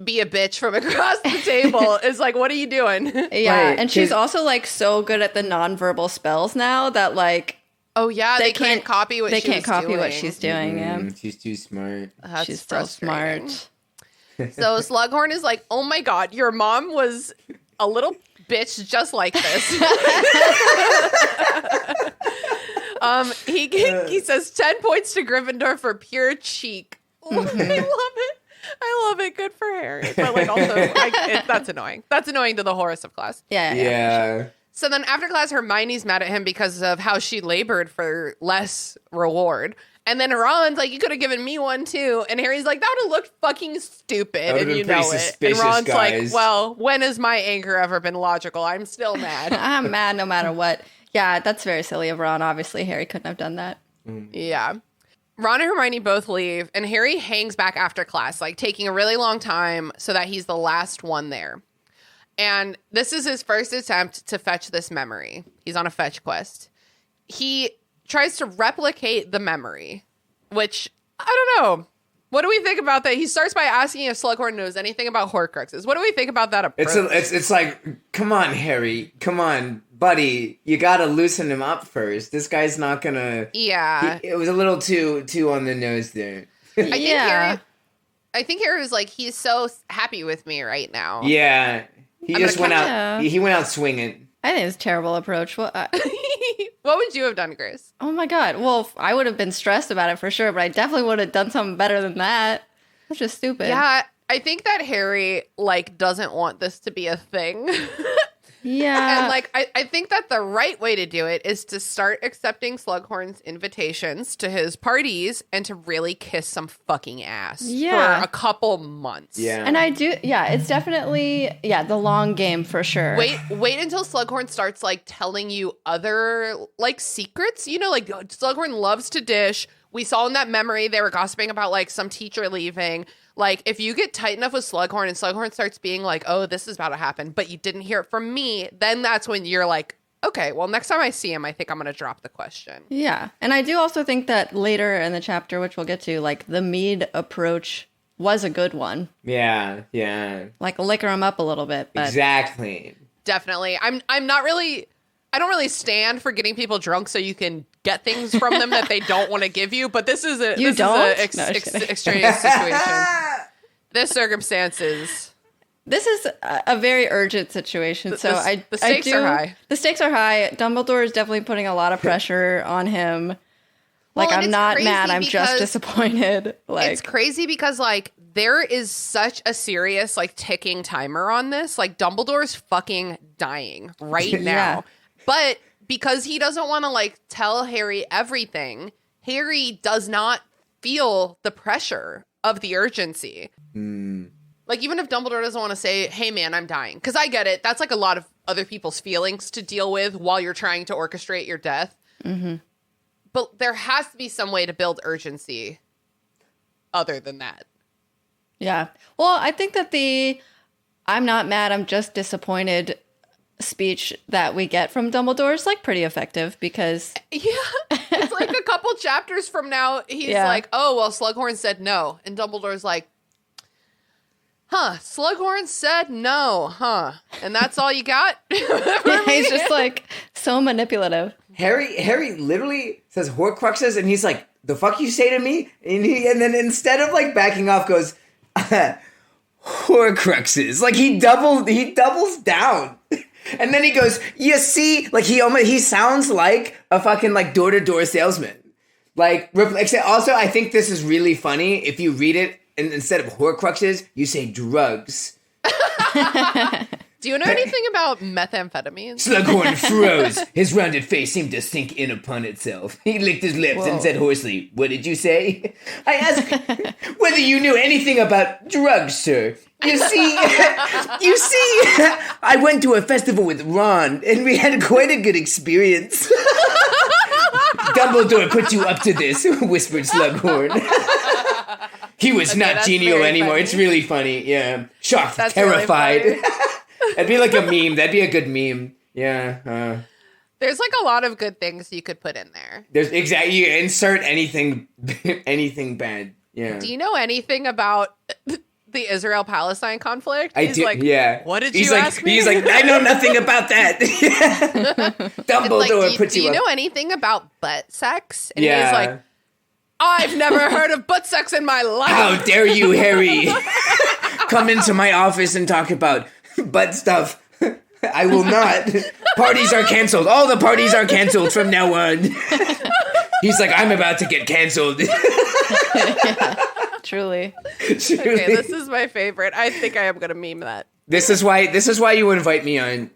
be a bitch from across the table. It's like, what are you doing? Yeah, Right, and she's 'cause- also like so good at the nonverbal spells now that like Oh yeah, they can't copy what they she can't was copy doing. what she's doing. Yeah, She's too smart. That's she's so frustrating. smart. So Slughorn is like, oh my God, your mom was a little bitch just like this. He says 10 points to Gryffindor for pure cheek. I love it. I love it. Good for Harry. But like also, that's annoying. That's annoying to the Horus of class. Yeah, Yeah. So then after class, Hermione's mad at him because of how she labored for less reward. And then Ron's like, you could have given me one too. And Harry's like, that would have looked fucking stupid. would've And been you pretty know it. And suspicious, Ron's guys. like, well, when has my anger ever been logical? I'm still mad. I'm mad no matter what. Yeah, that's very silly of Ron. Obviously, Harry couldn't have done that. Yeah. Ron and Hermione both leave. And Harry hangs back after class, like taking a really long time so that he's the last one there. And this is his first attempt to fetch this memory. He's on a fetch quest. He tries to replicate the memory, which, I don't know. What do we think about that? He starts by asking if Slughorn knows anything about Horcruxes. What do we think about that approach? It's like, come on, Harry. Come on, buddy. You gotta loosen him up first. This guy's not gonna... Yeah. It was a little too on the nose there. I think Harry was like, he's so happy with me right now. Yeah. He I'm just gonna went come out. down. He went out swinging. I think it's a terrible approach. Well, What would you have done, Grace? oh my God. Well, I would have been stressed about it for sure, but I definitely would have done something better than that. That's just stupid. Yeah, I think that Harry, like, doesn't want this to be a thing. Yeah. And, like, I think that the right way to do it is to start accepting Slughorn's invitations to his parties and to really kiss some fucking ass Yeah. for a couple months. Yeah. And I do, yeah, it's definitely, the long game for sure. Wait until Slughorn starts, like, telling you other, like, secrets. You know, like, Slughorn loves to dish. We saw in that memory they were gossiping about, like, some teacher leaving. Like, if you get tight enough with Slughorn and Slughorn starts being like, oh, this is about to happen, but you didn't hear it from me, then that's when you're like, okay, well, next time I see him, I think I'm going to drop the question. Yeah. And I do also think that later in the chapter, which we'll get to, like, the Mead approach was a good one. Yeah. Like, liquor him up a little bit. But Exactly. Definitely. I'm not really... I don't really stand for getting people drunk so you can get things from them that they don't want to give you, but this is a You don't? extreme situation. This circumstances. this is a very urgent situation. The- So the- the stakes are high. The stakes are high. Dumbledore is definitely putting a lot of pressure on him. Like, Well, and I'm it's not crazy mad. I'm just because disappointed. Like, It's crazy because, like, there is such a serious, like, ticking timer on this. Like, Dumbledore's fucking dying right now. But because he doesn't want to, like, tell Harry everything, Harry does not feel the pressure of the urgency. Like, even if Dumbledore doesn't want to say, hey, man, I'm dying. Because I get it. That's, like, a lot of other people's feelings to deal with while you're trying to orchestrate your death. But there has to be some way to build urgency other than that. Yeah. Well, I think that the I'm not mad, I'm just disappointed speech that we get from Dumbledore is, like, pretty effective because... Yeah. It's like a couple chapters from now, he's like, oh, well, Slughorn said no. And Dumbledore's like, Slughorn said no, and that's all you got? He's just, like, so manipulative. Harry literally says Horcruxes, and he's like, the fuck you say to me? And then instead of, like, backing off, goes, Horcruxes. Like, he doubles down. And then he goes, you see, like, he sounds like a fucking, like, door-to-door salesman. Like, also, I think this is really funny if you read it, and instead of Horcruxes, you say drugs. Do you know anything about methamphetamines? Slughorn froze. His rounded face seemed to sink in upon itself. He licked his lips and said hoarsely, what did you say? I asked whether you knew anything about drugs, sir. You see, I went to a festival with Ron, and we had quite a good experience. Dumbledore put you up to this, whispered Slughorn. He was not genial anymore. Funny. It's really funny. Yeah. Shocked, that's terrified. Really That'd be like a meme. That'd be a good meme. Yeah. There's like a lot of good things you could put in there. There's exactly, you insert anything bad. Yeah. Do you know anything about the Israel-Palestine conflict? He's like, yeah. What did you ask me? He's like, I know nothing about that. Dumbledore puts you up. Do you know anything about butt sex? And he's like, I've never heard of butt sex in my life. How dare you, Harry? Come into my office and talk about butt stuff. I will not. Parties are canceled. All the parties are canceled from now on. He's like, I'm about to get canceled. Truly. Okay, this is my favorite. I think I am going to meme that. This is why you invite me on.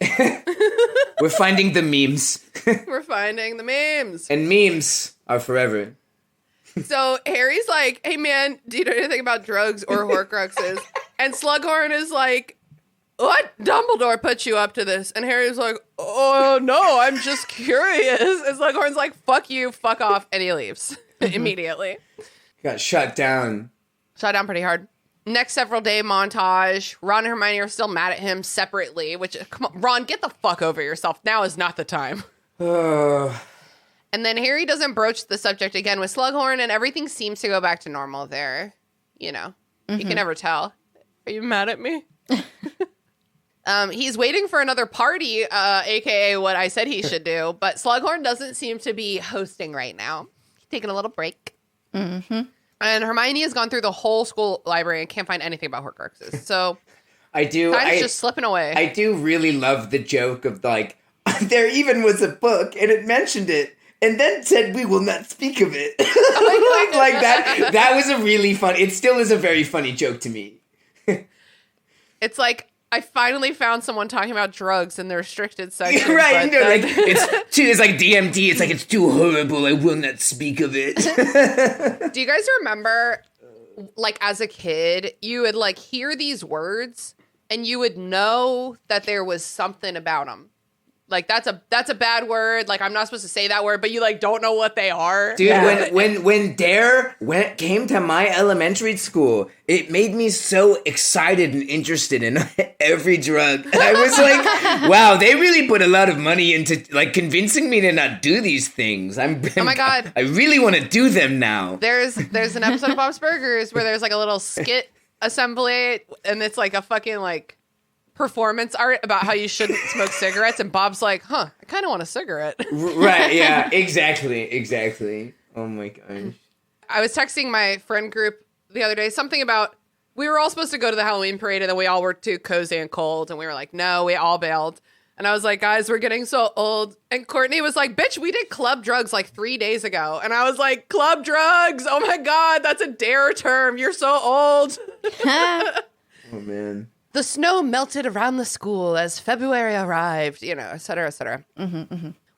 We're finding the memes. We're finding the memes. And memes are forever. So Harry's like, hey man, do you know anything about drugs or Horcruxes? And Slughorn is like, what? Dumbledore put you up to this? And Harry's like, oh no, I'm just curious. And Slughorn's like, fuck you, fuck off. And he leaves immediately. Got shut down. Shut down pretty hard. Next several day montage. Ron and Hermione are still mad at him separately, which, come on, Ron, get the fuck over yourself. Now is not the time. And then Harry doesn't broach the subject again with Slughorn, and everything seems to go back to normal there. You know, you can never tell. Are you mad at me? He's waiting for another party, aka what I said he should do, but Slughorn doesn't seem to be hosting right now. He's taking a little break. And Hermione has gone through the whole school library and can't find anything about Horcruxes. So time's just slipping away. I do really love the joke of, like, there even was a book and it mentioned it. And then said, we will not speak of it. like that. That was a really fun. It still is a very funny joke to me. It's like, I finally found someone talking about drugs in the restricted section. Right. No, like, it's like DMD. It's like, it's too horrible. I will not speak of it. Do you guys remember, like, as a kid, you would, like, hear these words and you would know that there was something about them? Like, that's a bad word. Like, I'm not supposed to say that word, but you, like, don't know what they are. Dude, when Dare came to my elementary school, it made me so excited and interested in every drug. I was like, wow, they really put a lot of money into, like, convincing me to not do these things. Oh my God. I really want to do them now. There's an episode of Bob's Burgers where there's, like, a little skit assembly, and it's, like, a fucking, like, performance art about how you shouldn't smoke cigarettes, and Bob's like, I kind of want a cigarette. Right, yeah, exactly. Oh my gosh. I was texting my friend group the other day, something about, we were all supposed to go to the Halloween parade, and then we all were too cozy and cold, and we were like, no, we all bailed. And I was like, guys, we're getting so old. And Courtney was like, bitch, we did club drugs like 3 days ago. And I was like, club drugs? Oh my God, that's a dare term. You're so old. Oh, man. The snow melted around the school as February arrived, et cetera, et cetera.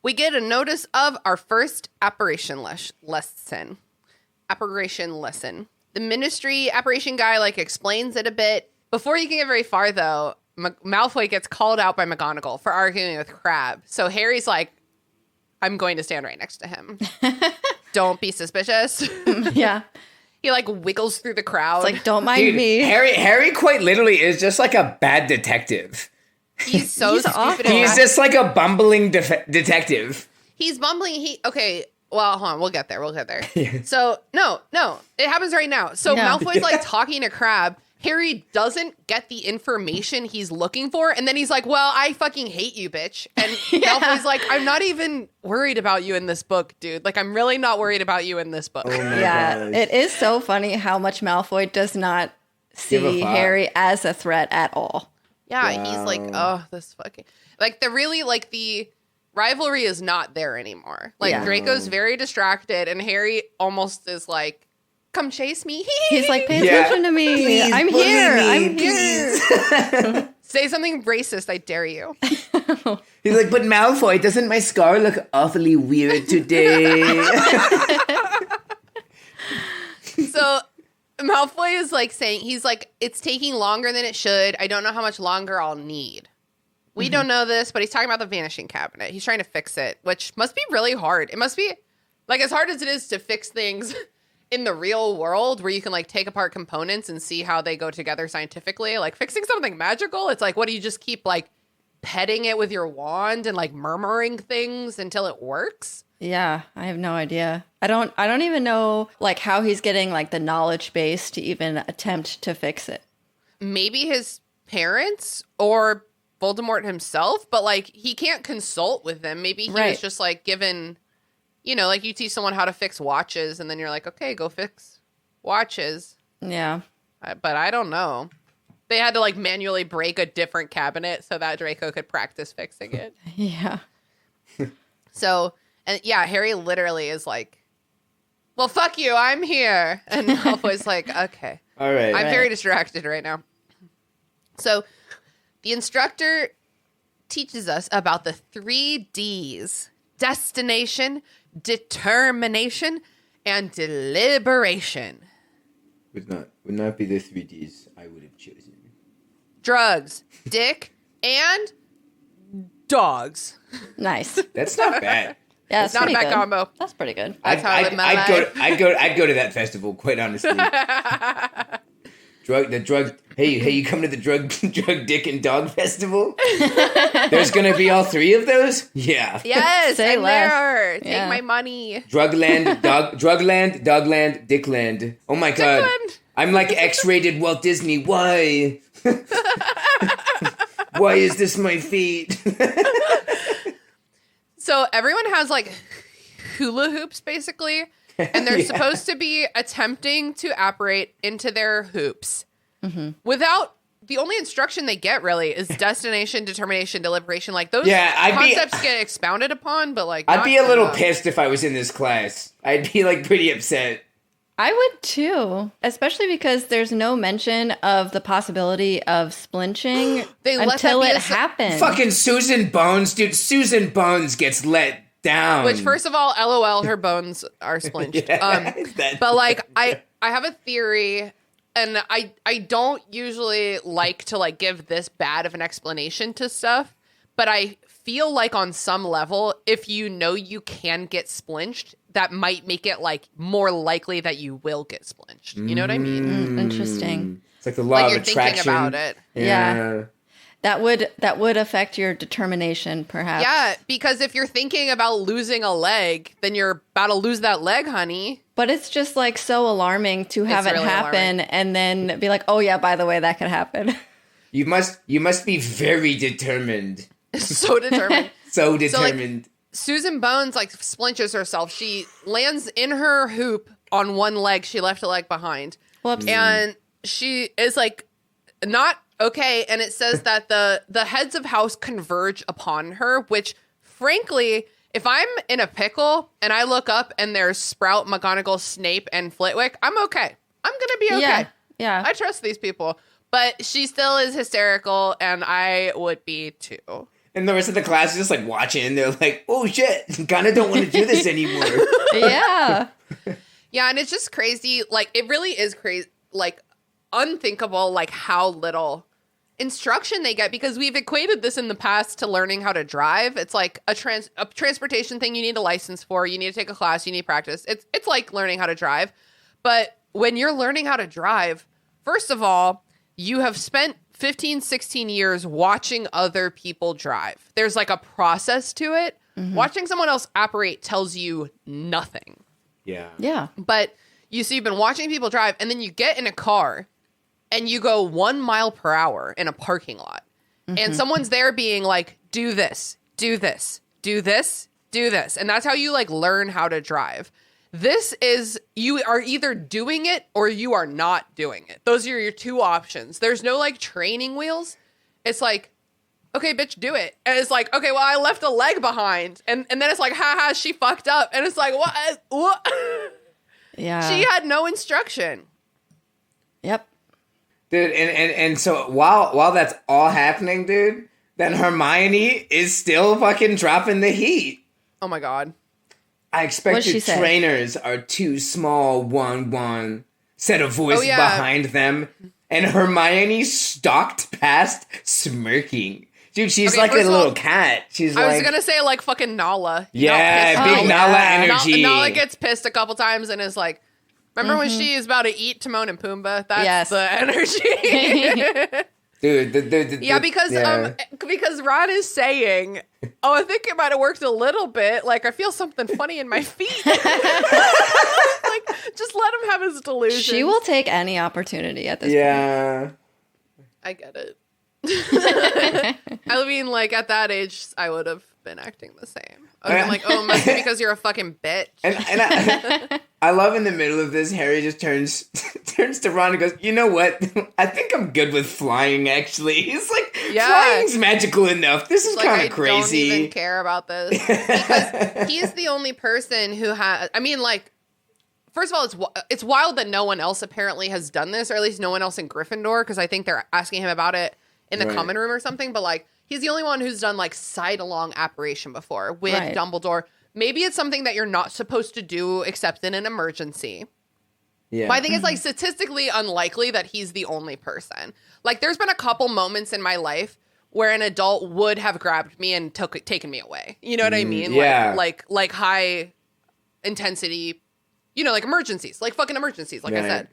We get a notice of our first apparition lesson. Apparition lesson. The ministry apparition guy, explains it a bit. Before you can get very far, though, Malfoy gets called out by McGonagall for arguing with Crabbe. So Harry's like, I'm going to stand right next to him. Don't be suspicious. Yeah. He wiggles through the crowd. It's like, don't mind me. Harry quite literally is just like a bad detective. He's so stupid. awful. He's just like a bumbling detective. He's bumbling. Okay. Well, hold on. We'll get there. Yeah. So, no. It happens right now. So Malfoy's talking to Crabbe. Harry doesn't get the information he's looking for. And then he's like, well, I fucking hate you, bitch. And Malfoy's like, I'm not even worried about you in this book, dude. I'm really not worried about you in this book. Oh my Yeah, gosh. it is so funny how much Malfoy does not Give a see fuck. Harry as a threat at all. Yeah, he's like, oh, this fucking... the rivalry is not there anymore. Yeah. Draco's very distracted, and Harry almost is like, come chase me. He's like, pay Yeah. attention to me. Please, I'm bully here. me, I'm here. Say something racist, I dare you. He's like, but Malfoy, doesn't my scar look awfully weird today? So Malfoy is saying, he's like, it's taking longer than it should. I don't know how much longer I'll need. We don't know this, but he's talking about the vanishing cabinet. He's trying to fix it, which must be really hard. It must be as hard as it is to fix things in the real world where you can take apart components and see how they go together scientifically. Fixing something magical, it's what do you just keep petting it with your wand and murmuring things until it works? Yeah, I have no idea. I don't even know how he's getting the knowledge base to even attempt to fix it. Maybe his parents or Voldemort himself, but he can't consult with them. Maybe he was just given, you teach someone how to fix watches and then you're like, okay, go fix watches. Yeah. But I don't know. They had to manually break a different cabinet so that Draco could practice fixing it. Yeah. So, and yeah, Harry literally is like, well, fuck you, I'm here. And Malfoy's like, okay. All right. I'm very distracted right now. So the instructor teaches us about the 3 Ds: destination, determination, and deliberation. Would not be the 3 Ds I would have chosen. Drugs, dick, and dogs. Nice. That's not bad. Yeah, It's not a pretty bad good. combo. That's pretty good. That's how I live my life. I'd go to that festival, quite honestly. Hey, you come to the drug, dick, and dog festival? There's gonna be all 3 of those? Yeah. Yes, Say I'm less. there. Take Yeah. my money. Drugland, Dogland, Dickland. Oh my god. Dickland. I'm like X-rated Walt Disney. Why? Why is this my fate? So everyone has hula hoops basically, and they're Yeah. supposed to be attempting to apparate into their hoops. Without the only instruction they get really is destination, determination, deliberation. Those concepts get expounded upon, but I'd not be a little enough. pissed if I was in this class. I'd be pretty upset. I would too, especially because there's no mention of the possibility of splinching They let until that be it a happens. Fucking Susan Bones, dude. Susan Bones gets let down. Which, first of all, LOL, her bones are splinched. That- But I have a theory, and I don't usually like to give this bad of an explanation to stuff, but I feel on some level, if you know you can get splinched, that might make it more likely that you will get splinched. You know what I mean? Interesting. It's like the law of You're attraction. thinking about it. Yeah. That would affect your determination, perhaps. Yeah, because if you're thinking about losing a leg, then you're about to lose that leg, honey. But it's just so alarming to have It's it really happen and then be like, oh yeah, by the way, that could happen. You must be very determined. So determined. So determined. Susan Bones splinches herself. She lands in her hoop on one leg. She left a leg behind. Whoops. And she is not Okay, and it says that the heads of house converge upon her, which, frankly, if I'm in a pickle and I look up and there's Sprout, McGonagall, Snape, and Flitwick, I'm okay. I'm going to be okay. Yeah. I trust these people. But she still is hysterical, and I would be too. And the rest of the class is just like watching. They're like, oh shit, kind of don't want to do this anymore. Yeah. Yeah, and it's just crazy. Like, it really is crazy. Like, unthinkable, like, how little instruction they get, because we've equated this in the past to learning how to drive. It's like a transportation thing you need a license for. You need to take a class. You need practice. It's like learning how to drive. But when you're learning how to drive, first of all, you have spent 15, 16 years watching other people drive. There's like a process to it. Mm-hmm. Watching someone else operate tells you nothing. Yeah. Yeah. But you've been watching people drive, and then you get in a car and you go 1 mile per hour in a parking lot. Mm-hmm. And someone's there being like, do this, do this, do this, do this. And that's how you like learn how to drive. This is, you are either doing it or you are not doing it. Those are your two options. There's no like training wheels. It's like, okay, bitch, do it. And it's like, okay, well, I left a leg behind. And then it's like, haha, she fucked up. And it's like, what? Yeah. She had no instruction. Yep. Dude, and so while that's all happening, dude, then Hermione is still fucking dropping the heat. Oh my God. I expect your trainers are too small, one set a voice behind them. And Hermione stalked past smirking. Dude, she's like a little cat. I was going to say like fucking Nala. Yeah, big Nala energy. Nala gets pissed a couple times and is like, remember when she is about to eat Timon and Pumbaa? That's the energy. Dude, yeah, because Ron is saying, oh, I think it might have worked a little bit. Like, I feel something funny in my feet. Like, just let him have his delusion. She will take any opportunity at this point. Yeah. I get it. I mean, like, at that age, I would have been acting the same. I'm like, oh, it must be because you're a fucking bitch. And I love in the middle of this, Harry just turns to Ron and goes, you know what? I think I'm good with flying, actually. He's like, flying's magical enough. This is kind of crazy. I don't even care about this. Because he's the only person who has, I mean, like, first of all, it's wild that no one else apparently has done this, or at least no one else in Gryffindor, because I think they're asking him about it in the common room or something, but like, he's the only one who's done like side-along apparition before with Dumbledore. Maybe it's something that you're not supposed to do except in an emergency. Yeah. But I think it's like statistically unlikely that he's the only person. Like there's been a couple moments in my life where an adult would have grabbed me and taken me away. You know what I mean? Yeah. Like high intensity, you know, like emergencies, like fucking emergencies, like I said.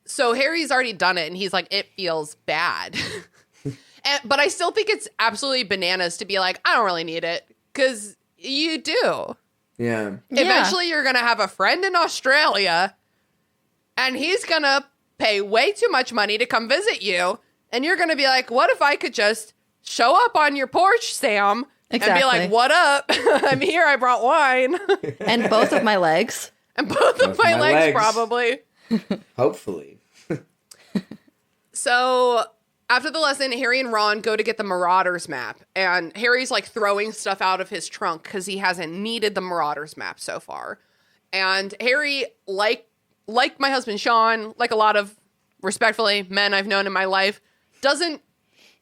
So Harry's already done it and he's like, it feels bad. But I still think it's absolutely bananas to be like, I don't really need it. Because you do. Yeah. Eventually you're going to have a friend in Australia and he's going to pay way too much money to come visit you. And you're going to be like, what if I could just show up on your porch, Sam? Exactly. And be like, what up? I'm here. I brought wine. And both of my legs. And both of my legs, probably. Hopefully. So after the lesson, Harry and Ron go to get the Marauders map. And Harry's like throwing stuff out of his trunk because he hasn't needed the Marauders map so far. And Harry, like my husband Sean, like a lot of, respectfully, men I've known in my life, doesn't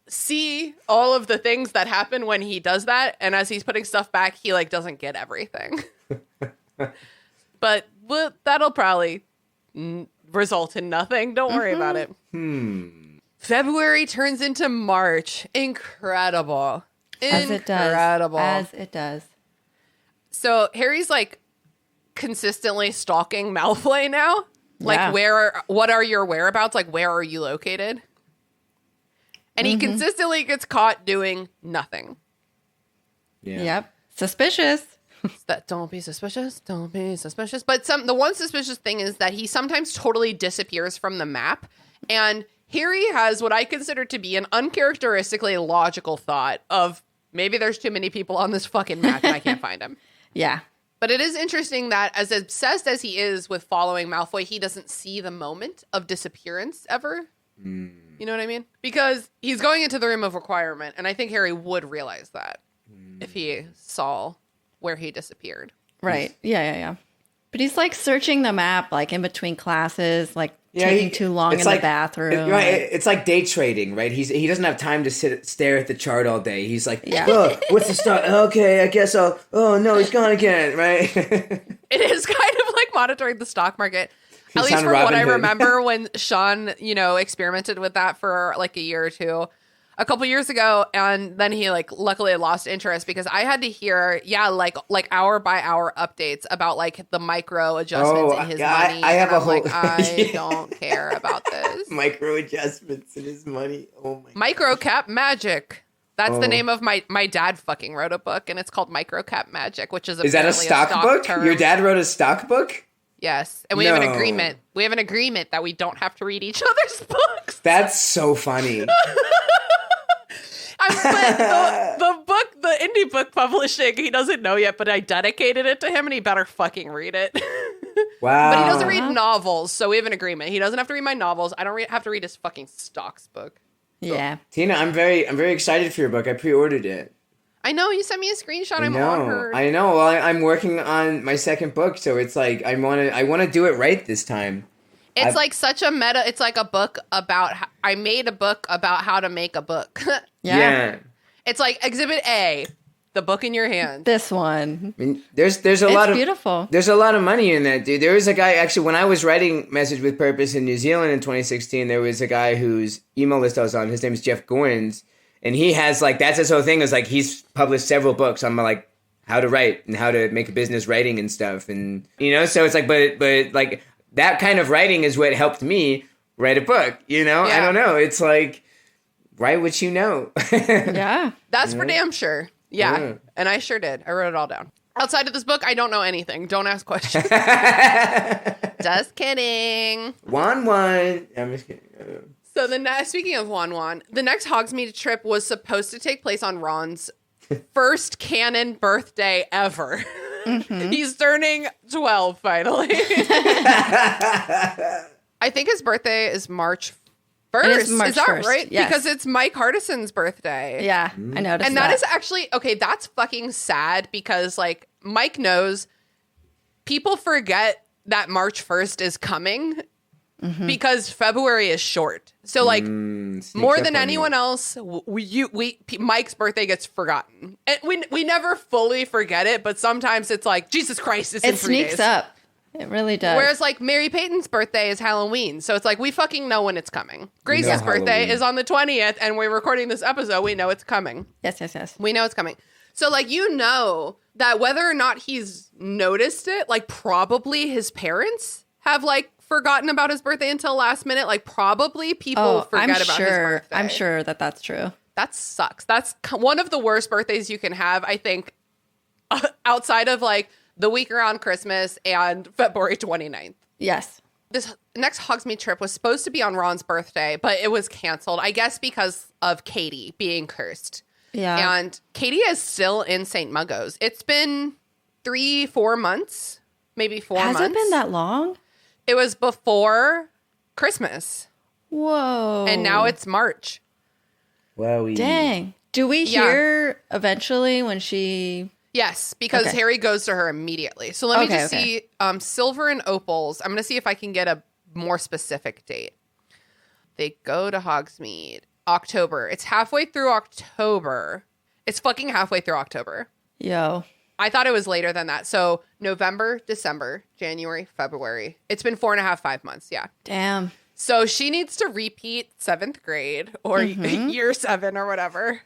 see all of the things that happen when he does that. And as he's putting stuff back, he like doesn't get everything. But that'll probably result in nothing. Don't worry about it. February turns into March. Incredible. As it does. So Harry's like consistently stalking Malfoy now. Like what are your whereabouts? Like where are you located? And he consistently gets caught doing nothing. Yeah. Yep. Suspicious. Don't be suspicious. Don't be suspicious. But the one suspicious thing is that he sometimes totally disappears from the map. And Harry has what I consider to be an uncharacteristically logical thought of maybe there's too many people on this fucking map and I can't find him. Yeah. But it is interesting that as obsessed as he is with following Malfoy, he doesn't see the moment of disappearance ever. You know what I mean? Because he's going into the room of requirement, and I think Harry would realize that if he saw where he disappeared. Right. Yeah. But he's like searching the map, like in between classes, like taking too long in the bathroom. Right. It's like day trading, right? He doesn't have time to stare at the chart all day. He's like, oh, what's the start? Okay, I guess I'll, oh no, he's gone again, right? It is kind of like monitoring the stock market. At least from what I remember when Sean, experimented with that for like a year or two, a couple years ago, and then he like luckily lost interest because I had to hear like hour by hour updates about like the micro adjustments in his money. I have a whole I don't care about this micro adjustments in his money. Oh my Microcap Magic. That's the name of my dad fucking wrote a book, and it's called Microcap Magic, which is that a stock book? Term. Your dad wrote a stock book? Yes, and we have an agreement. We have an agreement that we don't have to read each other's books. That's so funny. But the book, the indie book publishing, he doesn't know yet, but I dedicated it to him, and he better fucking read it. Wow. But he doesn't read novels, so we have an agreement. He doesn't have to read my novels. I don't have to read his fucking stocks book. Yeah. Tina, I'm very excited for your book. I pre-ordered it. I know, you sent me a screenshot. I'm honored. I know. Well, I'm working on my second book, so it's like I want to do it right this time. It's like such a meta. It's like a book about. I made a book about how to make a book. Yeah. It's like Exhibit A, the book in your hand. This one. I mean, there's a lot of beautiful. There's a lot of money in that, dude. There was a guy actually when I was writing Message with Purpose in New Zealand in 2016. There was a guy whose email list I was on. His name is Jeff Goins, and he has like that's his whole thing. Is like he's published several books on like how to write and how to make a business writing and stuff, and so it's like, but like that kind of writing is what helped me write a book. Yeah. I don't know. It's like write what you know. Yeah. That's for damn sure. Yeah. And I sure did. I wrote it all down. Outside of this book, I don't know anything. Don't ask questions. Just kidding. Wan. I'm just kidding. So speaking of Wan, the next Hogsmeade trip was supposed to take place on Ron's first canon birthday ever. Mm-hmm. He's turning 12 finally. I think his birthday is March 1st. Is that 1st, right? yes. Because it's Mike Hardison's birthday. Yeah, I noticed and that is actually, okay, that's fucking sad because, like, Mike knows people forget that March 1st is coming because February is short. So, like, more than anyone else, Mike's birthday gets forgotten. And we never fully forget it, but sometimes it's like, Jesus Christ, it's in 3 days. It sneaks up. It really does. Whereas, like, Mary Peyton's birthday is Halloween. So it's like, we fucking know when it's coming. Gracie's birthday is on the 20th, and we're recording this episode. We know it's coming. Yes. We know it's coming. So, like, that whether or not he's noticed it, like, probably his parents have, like, forgotten about his birthday until last minute. Like, probably people forget about his birthday. I'm sure that that's true. That sucks. That's one of the worst birthdays you can have, I think, outside of, like, the week around Christmas and February 29th. Yes. This next Hogsmeade trip was supposed to be on Ron's birthday, but it was canceled, I guess because of Katie being cursed. Yeah. And Katie is still in St. Muggo's. It's been 3-4 months, maybe 4 months. Has it been that long? It was before Christmas. Whoa. And now it's March. Wowie. Dang. Do we hear eventually when she... Yes, because Harry goes to her immediately. So let me just see Silver and Opals. I'm going to see if I can get a more specific date. They go to Hogsmeade. October. It's halfway through October. It's fucking halfway through October. Yo. I thought it was later than that. So November, December, January, February. It's been 4.5 months. Yeah. Damn. So she needs to repeat 7th grade or year 7 or whatever.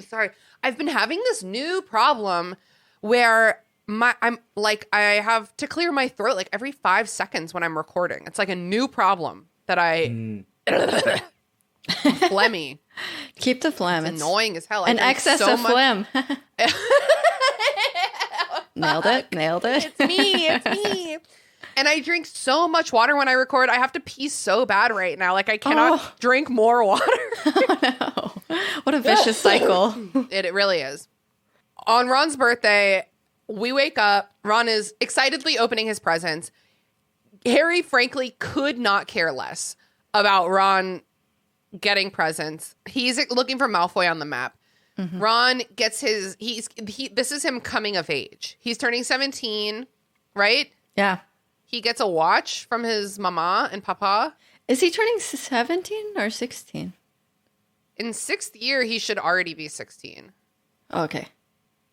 Sorry. I've been having this new problem where I have to clear my throat like every 5 seconds when I'm recording. It's like a new problem that I'm phlegmy. Keep the phlegm. It's annoying as hell. An excess of phlegm. Nailed it. It's me. And I drink so much water when I record. I have to pee so bad right now. Like, I cannot drink more water. Oh, no. What a vicious cycle. It really is. On Ron's birthday, we wake up. Ron is excitedly opening his presents. Harry, frankly, could not care less about Ron getting presents. He's looking for Malfoy on the map. Mm-hmm. Ron gets this is him coming of age. He's turning 17, right? Yeah. He gets a watch from his mama and papa. Is he turning 17 or 16? In 6th year, he should already be 16. Okay.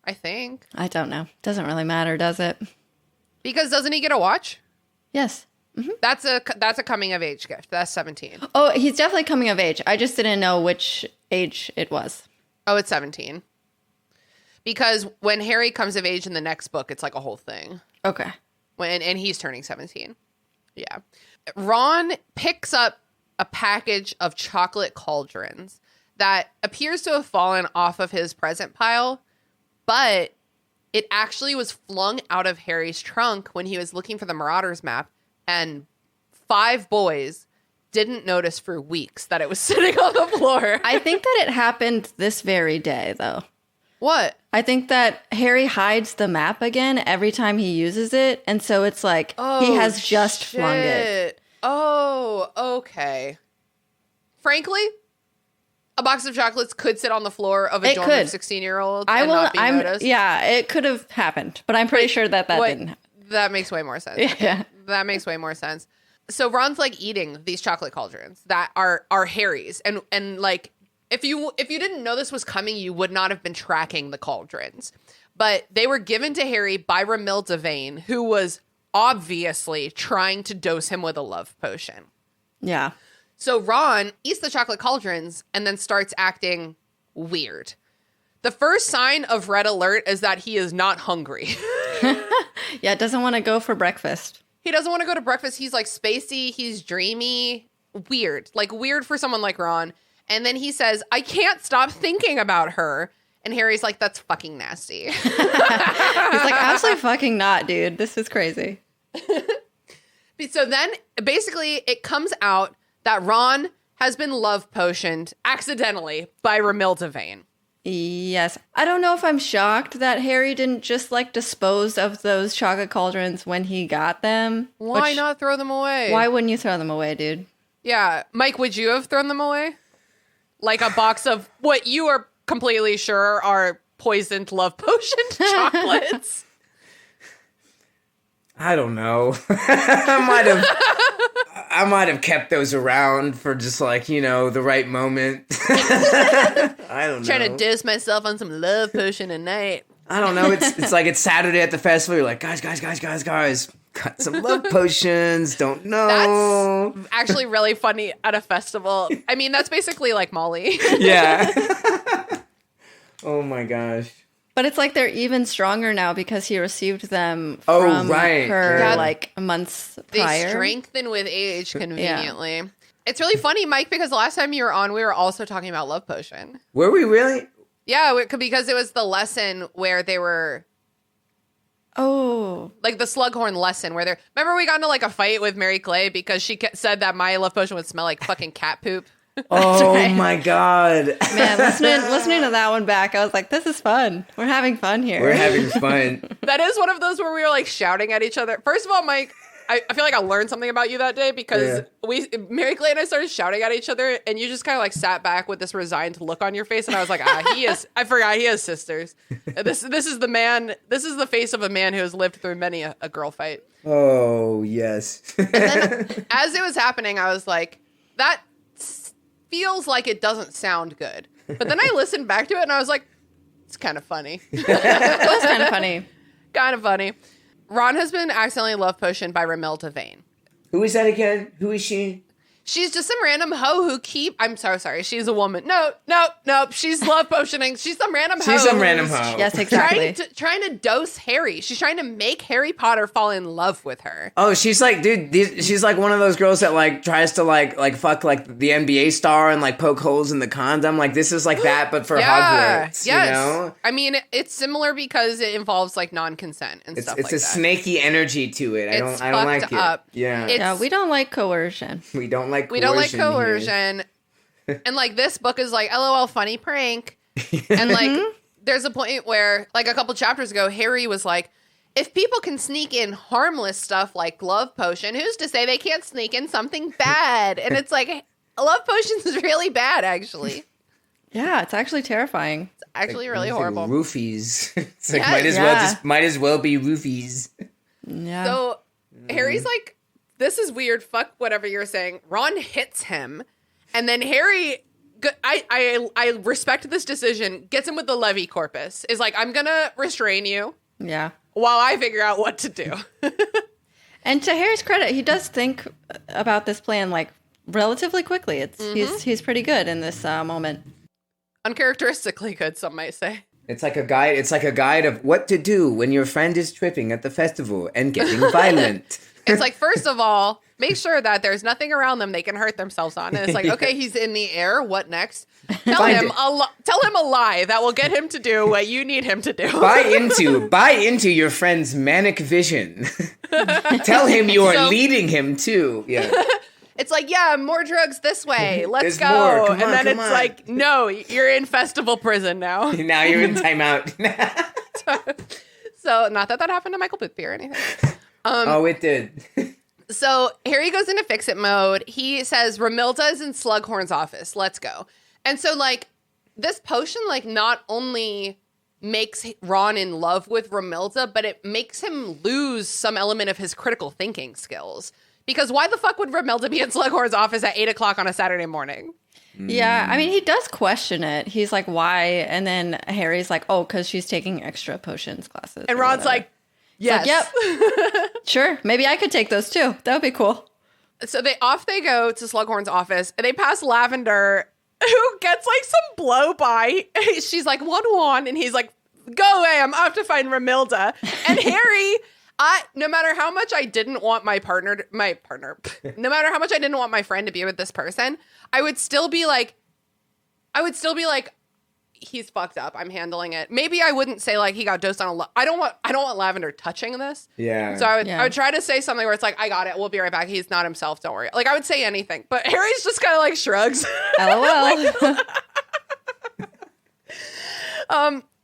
I think. I don't know. Doesn't really matter, does it? Because doesn't he get a watch? Yes. Mm-hmm. That's a coming of age gift. That's 17. Oh, he's definitely coming of age. I just didn't know which age it was. Oh, it's 17. Because when Harry comes of age in the next book, it's like a whole thing. Okay. And he's turning 17. Yeah. Ron picks up a package of chocolate cauldrons that appears to have fallen off of his present pile, but it actually was flung out of Harry's trunk when he was looking for the Marauders map, and 5 boys didn't notice for weeks that it was sitting on the floor. I think that it happened this very day, though. What? I think that Harry hides the map again every time he uses it, and so it's like he has just flung it. Oh, okay. Frankly, a box of chocolates could sit on the floor of a dorm of 16-year-olds and not be noticed. Yeah, it could have happened, but I'm pretty sure that didn't happen. That makes way more sense. Yeah. That makes way more sense. So Ron's like eating these chocolate cauldrons that are Harry's, and like if you didn't know this was coming, you would not have been tracking the cauldrons. But they were given to Harry by Romilda Vane, who was obviously trying to dose him with a love potion. Yeah. So Ron eats the chocolate cauldrons and then starts acting weird. The first sign of red alert is that he is not hungry. Yeah, doesn't want to go for breakfast. He doesn't want to go to breakfast. He's like spacey. He's dreamy. Weird. Like weird for someone like Ron. And then he says, I can't stop thinking about her. And Harry's like, that's fucking nasty. He's like, absolutely fucking not, dude. This is crazy. So then basically it comes out that Ron has been love potioned accidentally by Romilda Vane. Yes. I don't know if I'm shocked that Harry didn't just like dispose of those chocolate cauldrons when he got them. Why not throw them away? Why wouldn't you throw them away, dude? Yeah. Mike, would you have thrown them away? Like a box of what you are completely sure are poisoned love potioned chocolates? I don't know. I might have kept those around for just like, the right moment. I don't know. Trying to dose myself on some love potion at night. I don't know. It's like it's Saturday at the festival. You're like, guys, got some love potions. Don't know. That's actually really funny at a festival. I mean, that's basically like Molly. Yeah. Oh my gosh. But it's like they're even stronger now because he received them from her like months prior. They strengthen with age conveniently. Yeah. It's really funny, Mike, because the last time you were on, we were also talking about love potion. Were we really? Yeah, because it was the lesson where they were... Oh. Like the Slughorn lesson where they're... Remember we got into like a fight with Mary Clay because she said that my love potion would smell like fucking cat poop? Oh right. My God. Man, listening to that one back, I was like, this is fun. We're having fun here. We're having fun. That is one of those where we were like shouting at each other. First of all, Mike, I feel like I learned something about you that day because Mary Clay and I started shouting at each other and you just kind of like sat back with this resigned look on your face. And I was like, I forgot he has sisters. This is the man. This is the face of a man who has lived through many a girl fight. Oh, yes. And then as it was happening, I was like, that feels like it doesn't sound good. But then I listened back to it and I was like, it's kind of funny. It was kind of funny. Kind of funny. Ron has been accidentally love potioned by Romilda Vane. Who is that again? Who is she? She's just some random hoe who I'm so sorry. She's a woman. No. She's love potioning. She's some random hoe. She's some random hoe. Yes, exactly. Trying to dose Harry. She's trying to make Harry Potter fall in love with her. Oh, she's like, dude, she's like one of those girls that like tries to like fuck like the NBA star and like poke holes in the condom. Like this is like that, but for Hogwarts. Yes. You know? I mean, it's similar because it involves like non-consent and stuff like that. It's a snaky energy to it. I don't like up. It. Yeah. Yeah, we don't like coercion. We don't like coercion. And like this book is like, LOL, funny prank. And like there's a point where like a couple chapters ago, Harry was like, if people can sneak in harmless stuff like love potion, who's to say they can't sneak in something bad? And it's like, love potions is really bad, actually. Yeah, it's actually terrifying. It's actually really It's horrible. Like roofies. It's like, Yeah. might as well be roofies. Yeah. So Harry's like, this is weird. Fuck whatever you're saying. Ron hits him. And then Harry, I respect this decision, gets him with the levy corpus. Is like, I'm going to restrain you yeah. while I figure out what to do. And to Harry's credit, he does think about this plan like relatively quickly. He's pretty good in this moment. Uncharacteristically good, some might say. It's like a guide. It's like a guide of what to do when your friend is tripping at the festival and getting violent. It's like, first of all, make sure that there's nothing around them they can hurt themselves on. And it's like, okay, he's in the air. What next? Tell him a lie that will get him to do what you need him to do. Buy into your friend's manic vision. Tell him you are leading him to. Yeah. It's like, yeah, more drugs this way. Let's There's go. more. Come and on, then come it's on. like, no, you're in festival prison now. Now you're in timeout. So not that happened to Michael Boothby or anything. Oh, it did. So Harry goes into fix-it mode. He says, Romilda is in Slughorn's office. Let's go. And so, like, this potion, like, not only makes Ron in love with Romilda, but it makes him lose some element of his critical thinking skills. Because why the fuck would Romilda be in Slughorn's office at 8 o'clock on a Saturday morning? Yeah, I mean, he does question it. He's like, why? And then Harry's like, oh, because she's taking extra potions classes. And Ron's like, yes. Yep. Sure. Maybe I could take those too. That would be cool. So they go to Slughorn's office, and they pass Lavender, who gets like some blow by. She's like, 1-1, and he's like, go away, I'm off to find Romilda. And Harry, no matter how much I didn't want no matter how much I didn't want my friend to be with this person, I would still be like, he's fucked up. I'm handling it. Maybe I wouldn't say like he got dosed on I don't want Lavender touching this. Yeah. So I would try to say something where it's like, I got it. We'll be right back. He's not himself. Don't worry. Like I would say anything, but Harry's just kind of like shrugs. LOL.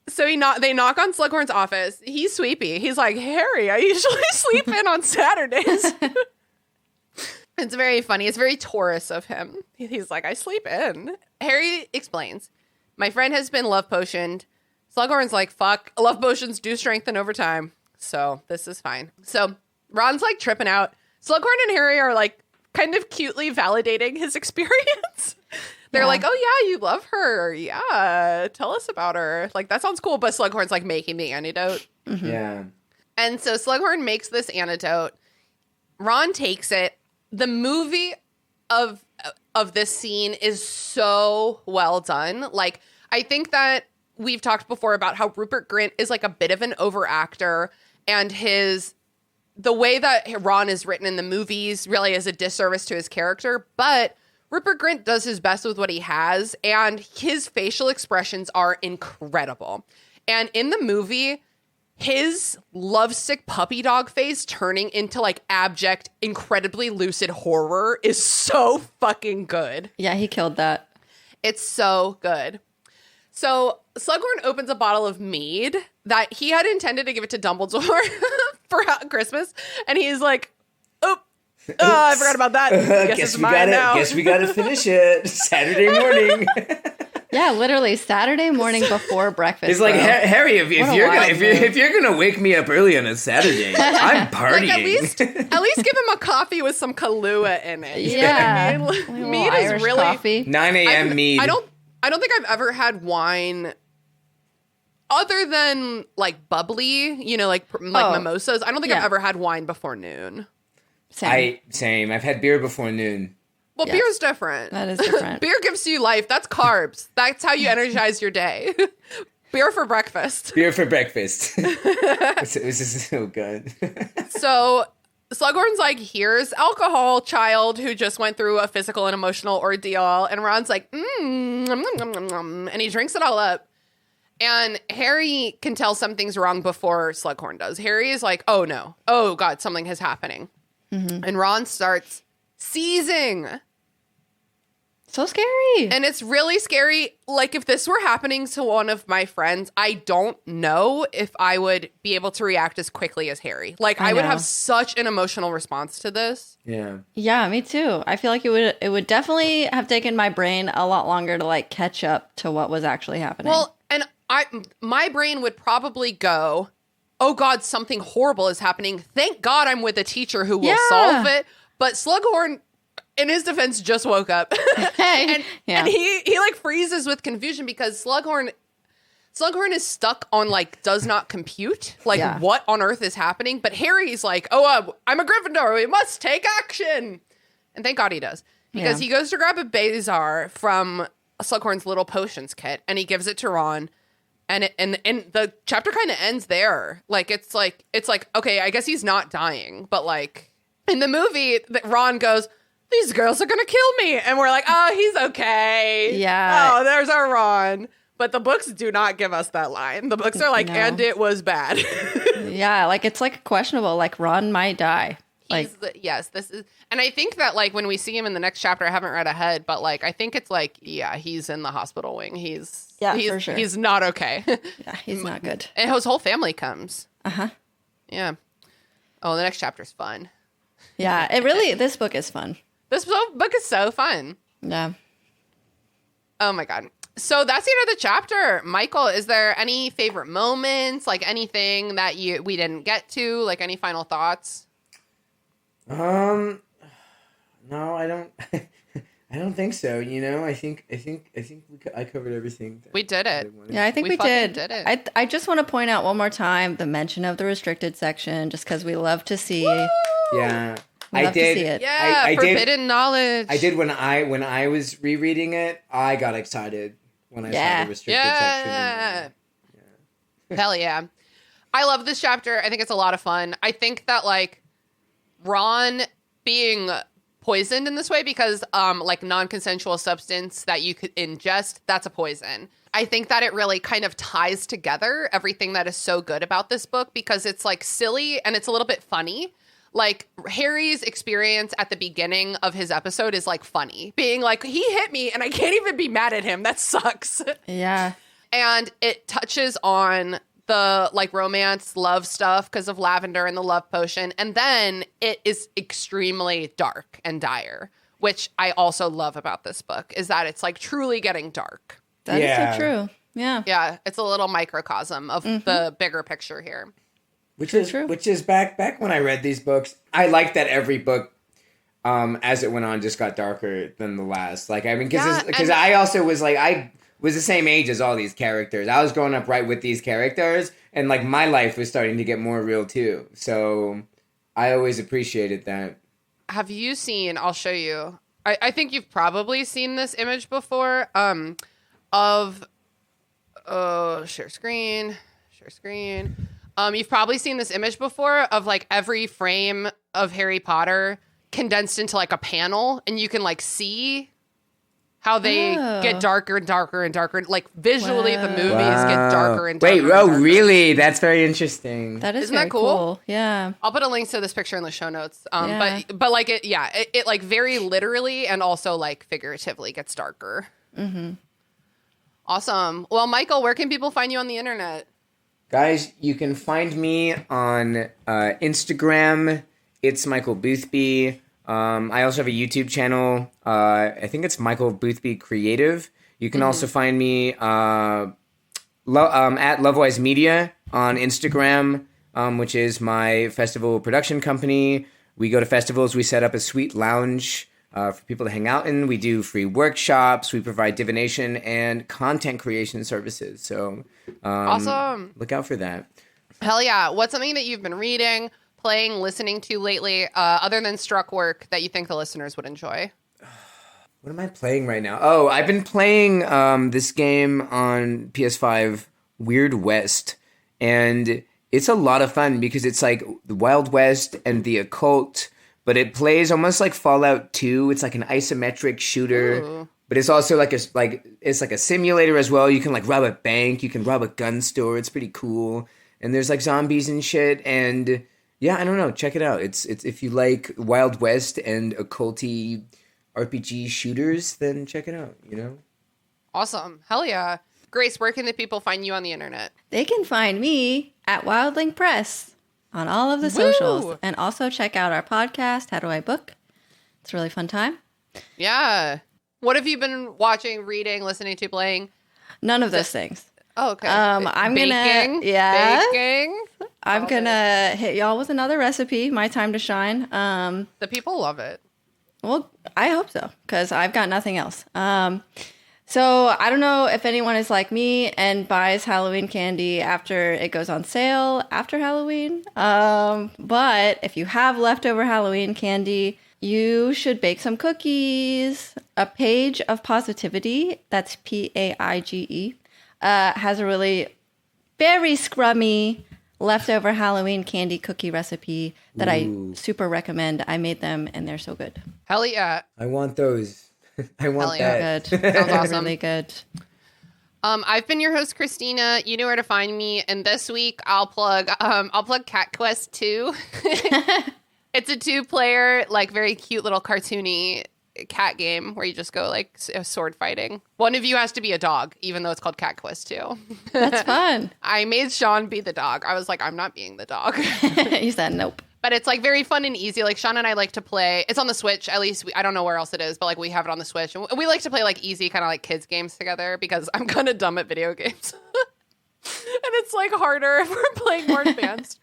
So they knock on Slughorn's office. He's sweepy. He's like, Harry, I usually sleep in on Saturdays. It's very funny. It's very Taurus of him. He's like, I sleep in. Harry explains, my friend has been love potioned. Slughorn's like, fuck, love potions do strengthen over time. So this is fine. So Ron's like tripping out. Slughorn and Harry are like kind of cutely validating his experience. They're like, oh, yeah, you love her. Yeah, tell us about her. Like, that sounds cool. But Slughorn's, like, making the antidote. Mm-hmm. Yeah. And so Slughorn makes this antidote. Ron takes it. The movie of this scene is so well done. Like, I think that we've talked before about how Rupert Grint is, like, a bit of an overactor. And the way that Ron is written in the movies really is a disservice to his character. But Rupert Grint does his best with what he has, and his facial expressions are incredible. And in the movie, his lovesick puppy dog face turning into like abject, incredibly lucid horror is so fucking good. Yeah, he killed that. It's so good. So Slughorn opens a bottle of mead that he had intended to give it to Dumbledore for Christmas, and he's like, oh, I forgot about that. Guess we gotta finish it. Saturday morning. Yeah, literally Saturday morning before breakfast. It's like, bro. Harry, if you're gonna wake me up early on a Saturday, I'm partying. Like at least give him a coffee with some Kahlua in it. You Yeah, know what I like a mean? little Mead Irish is really coffee. 9 a.m. mead. I don't think I've ever had wine other than like bubbly, like mimosas. I don't think I've ever had wine before noon. Same. I've had beer before noon. Well, Yes. beer's different. That is different. Beer gives you life. That's carbs. That's how you energize your day. Beer for breakfast. Beer for breakfast. This is so good. So Slughorn's like, here's alcohol, child who just went through a physical and emotional ordeal. And Ron's like, and he drinks it all up. And Harry can tell something's wrong before Slughorn does. Harry is like, oh no. Oh God, something is happening. Mm-hmm. And Ron starts seizing. So scary. And it's really scary. Like, if this were happening to one of my friends, I don't know if I would be able to react as quickly as Harry. Like, I would have such an emotional response to this. Yeah. Yeah, me too. I feel like it would definitely have taken my brain a lot longer to like catch up to what was actually happening. Well, and my brain would probably go, oh God, something horrible is happening. Thank God I'm with a teacher who will solve it. But Slughorn, in his defense, just woke up. and he like freezes with confusion because Slughorn is stuck on like does not compute. Like what on earth is happening? But Harry's like, I'm a Gryffindor. We must take action. And thank God he does. Because he goes to grab a Bazar from Slughorn's little potions kit and he gives it to Ron. And the chapter kind of ends there. Like it's like okay, I guess he's not dying, but like in the movie, Ron goes, "These girls are gonna kill me," and we're like, "Oh, he's okay." Yeah. Oh, there's our Ron. But the books do not give us that line. The books are like, "And it was bad." Yeah, like it's like questionable. Like Ron might die. Yes, this is, and I think that like when we see him in the next chapter, I haven't read ahead, but like I think it's like, he's in the hospital wing. He's for sure. He's not okay. Yeah, he's not good. And his whole family comes. Yeah. Oh, the next chapter's fun. Yeah, this book is fun. This book is so fun. Yeah. Oh my God. So that's the end of the chapter. Michael, is there any favorite moments, like anything that we didn't get to, like any final thoughts? No, I don't. I don't think so. You know, I think I covered everything. We did it. Yeah, I think we did it. I just want to point out one more time the mention of the restricted section, just because we love to see. Woo! Yeah, I did. To see it. Yeah, I forbidden knowledge. I did when I was rereading it. I got excited when I saw the restricted section. Hell yeah! I love this chapter. I think it's a lot of fun. I think that like Ron being poisoned in this way because like non-consensual substance that you could ingest, that's a poison. I think that it really kind of ties together everything that is so good about this book because it's like silly and it's a little bit funny. Like Harry's experience at the beginning of his episode is like funny, being like, he hit me and I can't even be mad at him. That sucks. Yeah. And it touches on the like romance love stuff because of Lavender and the love potion. And then it is extremely dark and dire, which I also love about this book is that it's like truly getting dark. That is so true. Yeah. Yeah. It's a little microcosm of the bigger picture here. Which is back when I read these books, I liked that every book as it went on just got darker than the last. Like, I mean, because I also was like, I was the same age as all these characters. I was growing up right with these characters, and like my life was starting to get more real too. So I always appreciated that. Have you seen, I'll show you, I think you've probably seen this image before, share screen. You've probably seen this image before of like every frame of Harry Potter condensed into like a panel, and you can like see how they get darker and darker and darker. Like visually, the movies get darker and darker. Wait, really? That's very interesting. Isn't that cool? Yeah. I'll put a link to this picture in the show notes. But like it like very literally and also like figuratively gets darker. Mm-hmm. Awesome. Well, Michael, where can people find you on the internet? Guys, you can find me on Instagram. It's Michael Boothby. I also have a YouTube channel. I think it's Michael Boothby Creative. You can also find me at Lovewise Media on Instagram, which is my festival production company. We go to festivals. We set up a sweet lounge for people to hang out in. We do free workshops. We provide divination and content creation services. So awesome. Look out for that. Hell yeah. What's something that you've been reading, playing, listening to lately, other than Struck Work, that you think the listeners would enjoy? What am I playing right now? Oh, I've been playing this game on PS5, Weird West, and it's a lot of fun because it's like the Wild West and the occult, but it plays almost like Fallout 2. It's like an isometric shooter. Ooh. But it's also like a simulator as well. You can like rob a bank, you can rob a gun store. It's pretty cool. And there's like zombies and shit. And yeah, I don't know. Check it out. It's if you like Wild West and occulty RPG shooters, then check it out, you know? Awesome. Hell yeah. Grace, where can the people find you on the internet? They can find me at Wildling Press on all of the socials. And also check out our podcast, How Do I Book? It's a really fun time. Yeah. What have you been watching, reading, listening to, playing? None of those things. Oh, okay. I'm Baking? Baking? I'm gonna hit y'all with another recipe, My Time to Shine. The people love it. Well, I hope so, because I've got nothing else. So I don't know if anyone is like me and buys Halloween candy after it goes on sale after Halloween. But if you have leftover Halloween candy, you should bake some cookies. A Page of Positivity, that's Paige, has a really very scrummy leftover Halloween candy cookie recipe that I super recommend. I made them and they're so good. Hell yeah. I want those. I want that. Good. Sounds awesome. Really good. I've been your host, Christina. You know where to find me. And this week I'll plug Cat Quest 2. It's a 2-player, like very cute little cartoony cat game where you just go like sword fighting. One of you has to be a dog, even though it's called Cat Quest 2. That's fun. I made Sean be the dog. I was like, I'm not being the dog. You said nope. But it's like very fun and easy. Like Sean and I like to play. It's on the Switch. At least I don't know where else it is, but like we have it on the Switch. And we like to play like easy kind of like kids games together because I'm kind of dumb at video games. And it's like harder if we're playing more advanced.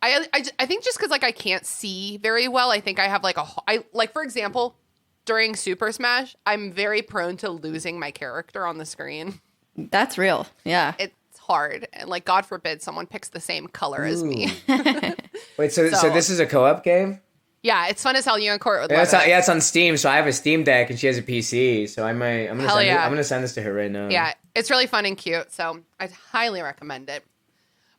I think just because like I can't see very well, I think I have like for example, during Super Smash, I'm very prone to losing my character on the screen. That's real. Yeah. It's hard. And like, God forbid someone picks the same color as me. Wait, so this is a co-op game? Yeah, it's fun as hell. You and Court would Yeah, love it. it's on Steam, so I have a Steam Deck and she has a PC, so I'm gonna send this to her right now. Yeah, it's really fun and cute, so I'd highly recommend it.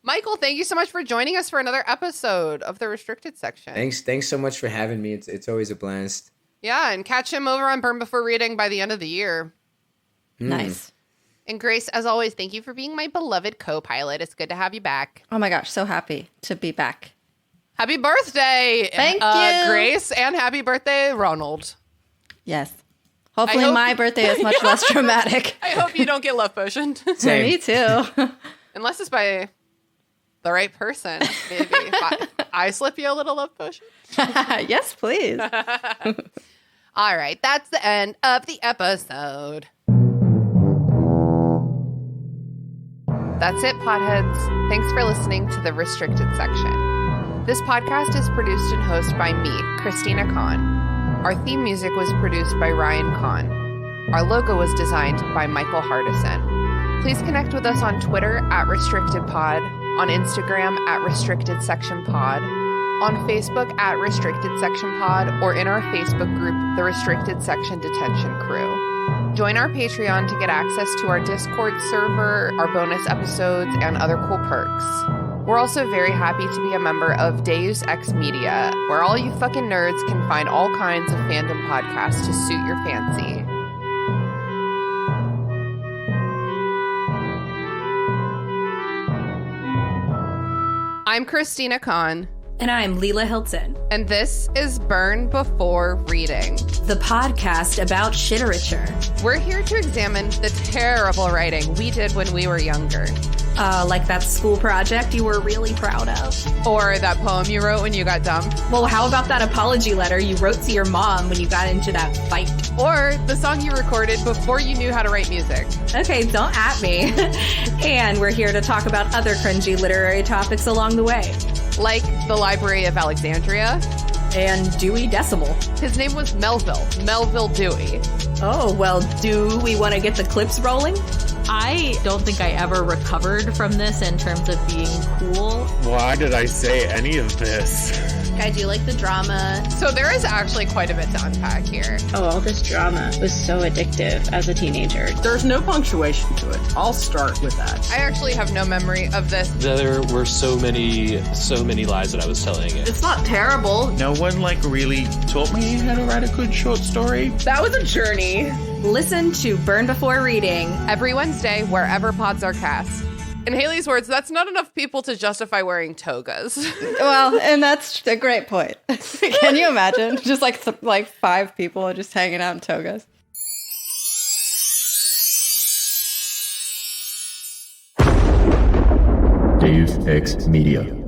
Michael, thank you so much for joining us for another episode of the Restricted Section. Thanks so much for having me. It's always a blast. Yeah, and catch him over on Burn Before Reading by the end of the year. Nice. And Grace, as always, thank you for being my beloved co-pilot. It's good to have you back. Oh my gosh, so happy to be back. Happy birthday, Thank you, Grace, and happy birthday, Ronald. Yes. Hopefully my birthday is much less dramatic. I hope you don't get love potioned. Same. Me too. Unless it's by the right person. Maybe if I slip you a little love potion. Yes, please. All right, that's the end of the episode. That's it, potheads. Thanks for listening to the Restricted Section. This podcast is produced and hosted by me, Christina Kahn. Our theme music was produced by Ryan Kahn. Our logo was designed by Michael Hardison. Please connect with us on Twitter @RestrictedPod, on Instagram @RestrictedSectionPod, on Facebook @RestrictedSectionPod, or in our Facebook group, The Restricted Section Detention Crew. Join our Patreon to get access to our Discord server, our bonus episodes, and other cool perks. We're also very happy to be a member of Deus Ex Media, where all you fucking nerds can find all kinds of fandom podcasts to suit your fancy. I'm Christina Kahn. And I'm Leela Hilton, And this is Burn Before Reading, the podcast about shiterature. We're here to examine the terrible writing we did when we were younger. Like that school project you were really proud of. Or that poem you wrote when you got dumped. Well, how about that apology letter you wrote to your mom when you got into that fight? Or the song you recorded before you knew how to write music. Okay, don't at me. And we're here to talk about other cringy literary topics along the way. Like the Library of Alexandria. And Dewey Decimal. His name was Melville Dewey. Oh, well, do we want to get the clips rolling? I don't think I ever recovered from this in terms of being cool. Why did I say any of this? I do like the drama. So there is actually quite a bit to unpack here. Oh, all this drama was so addictive as a teenager. There's no punctuation to it. I'll start with that. I actually have no memory of this. There were so many lies that I was telling it. It's not terrible. No one really taught me how to write a good short story. That was a journey. Listen to Burn Before Reading Every Wednesday, wherever pods are cast. In Haley's words, that's not enough people to justify wearing togas. Well, and that's a great point. Can you imagine? Just like 5 people just hanging out in togas. Dave X Media.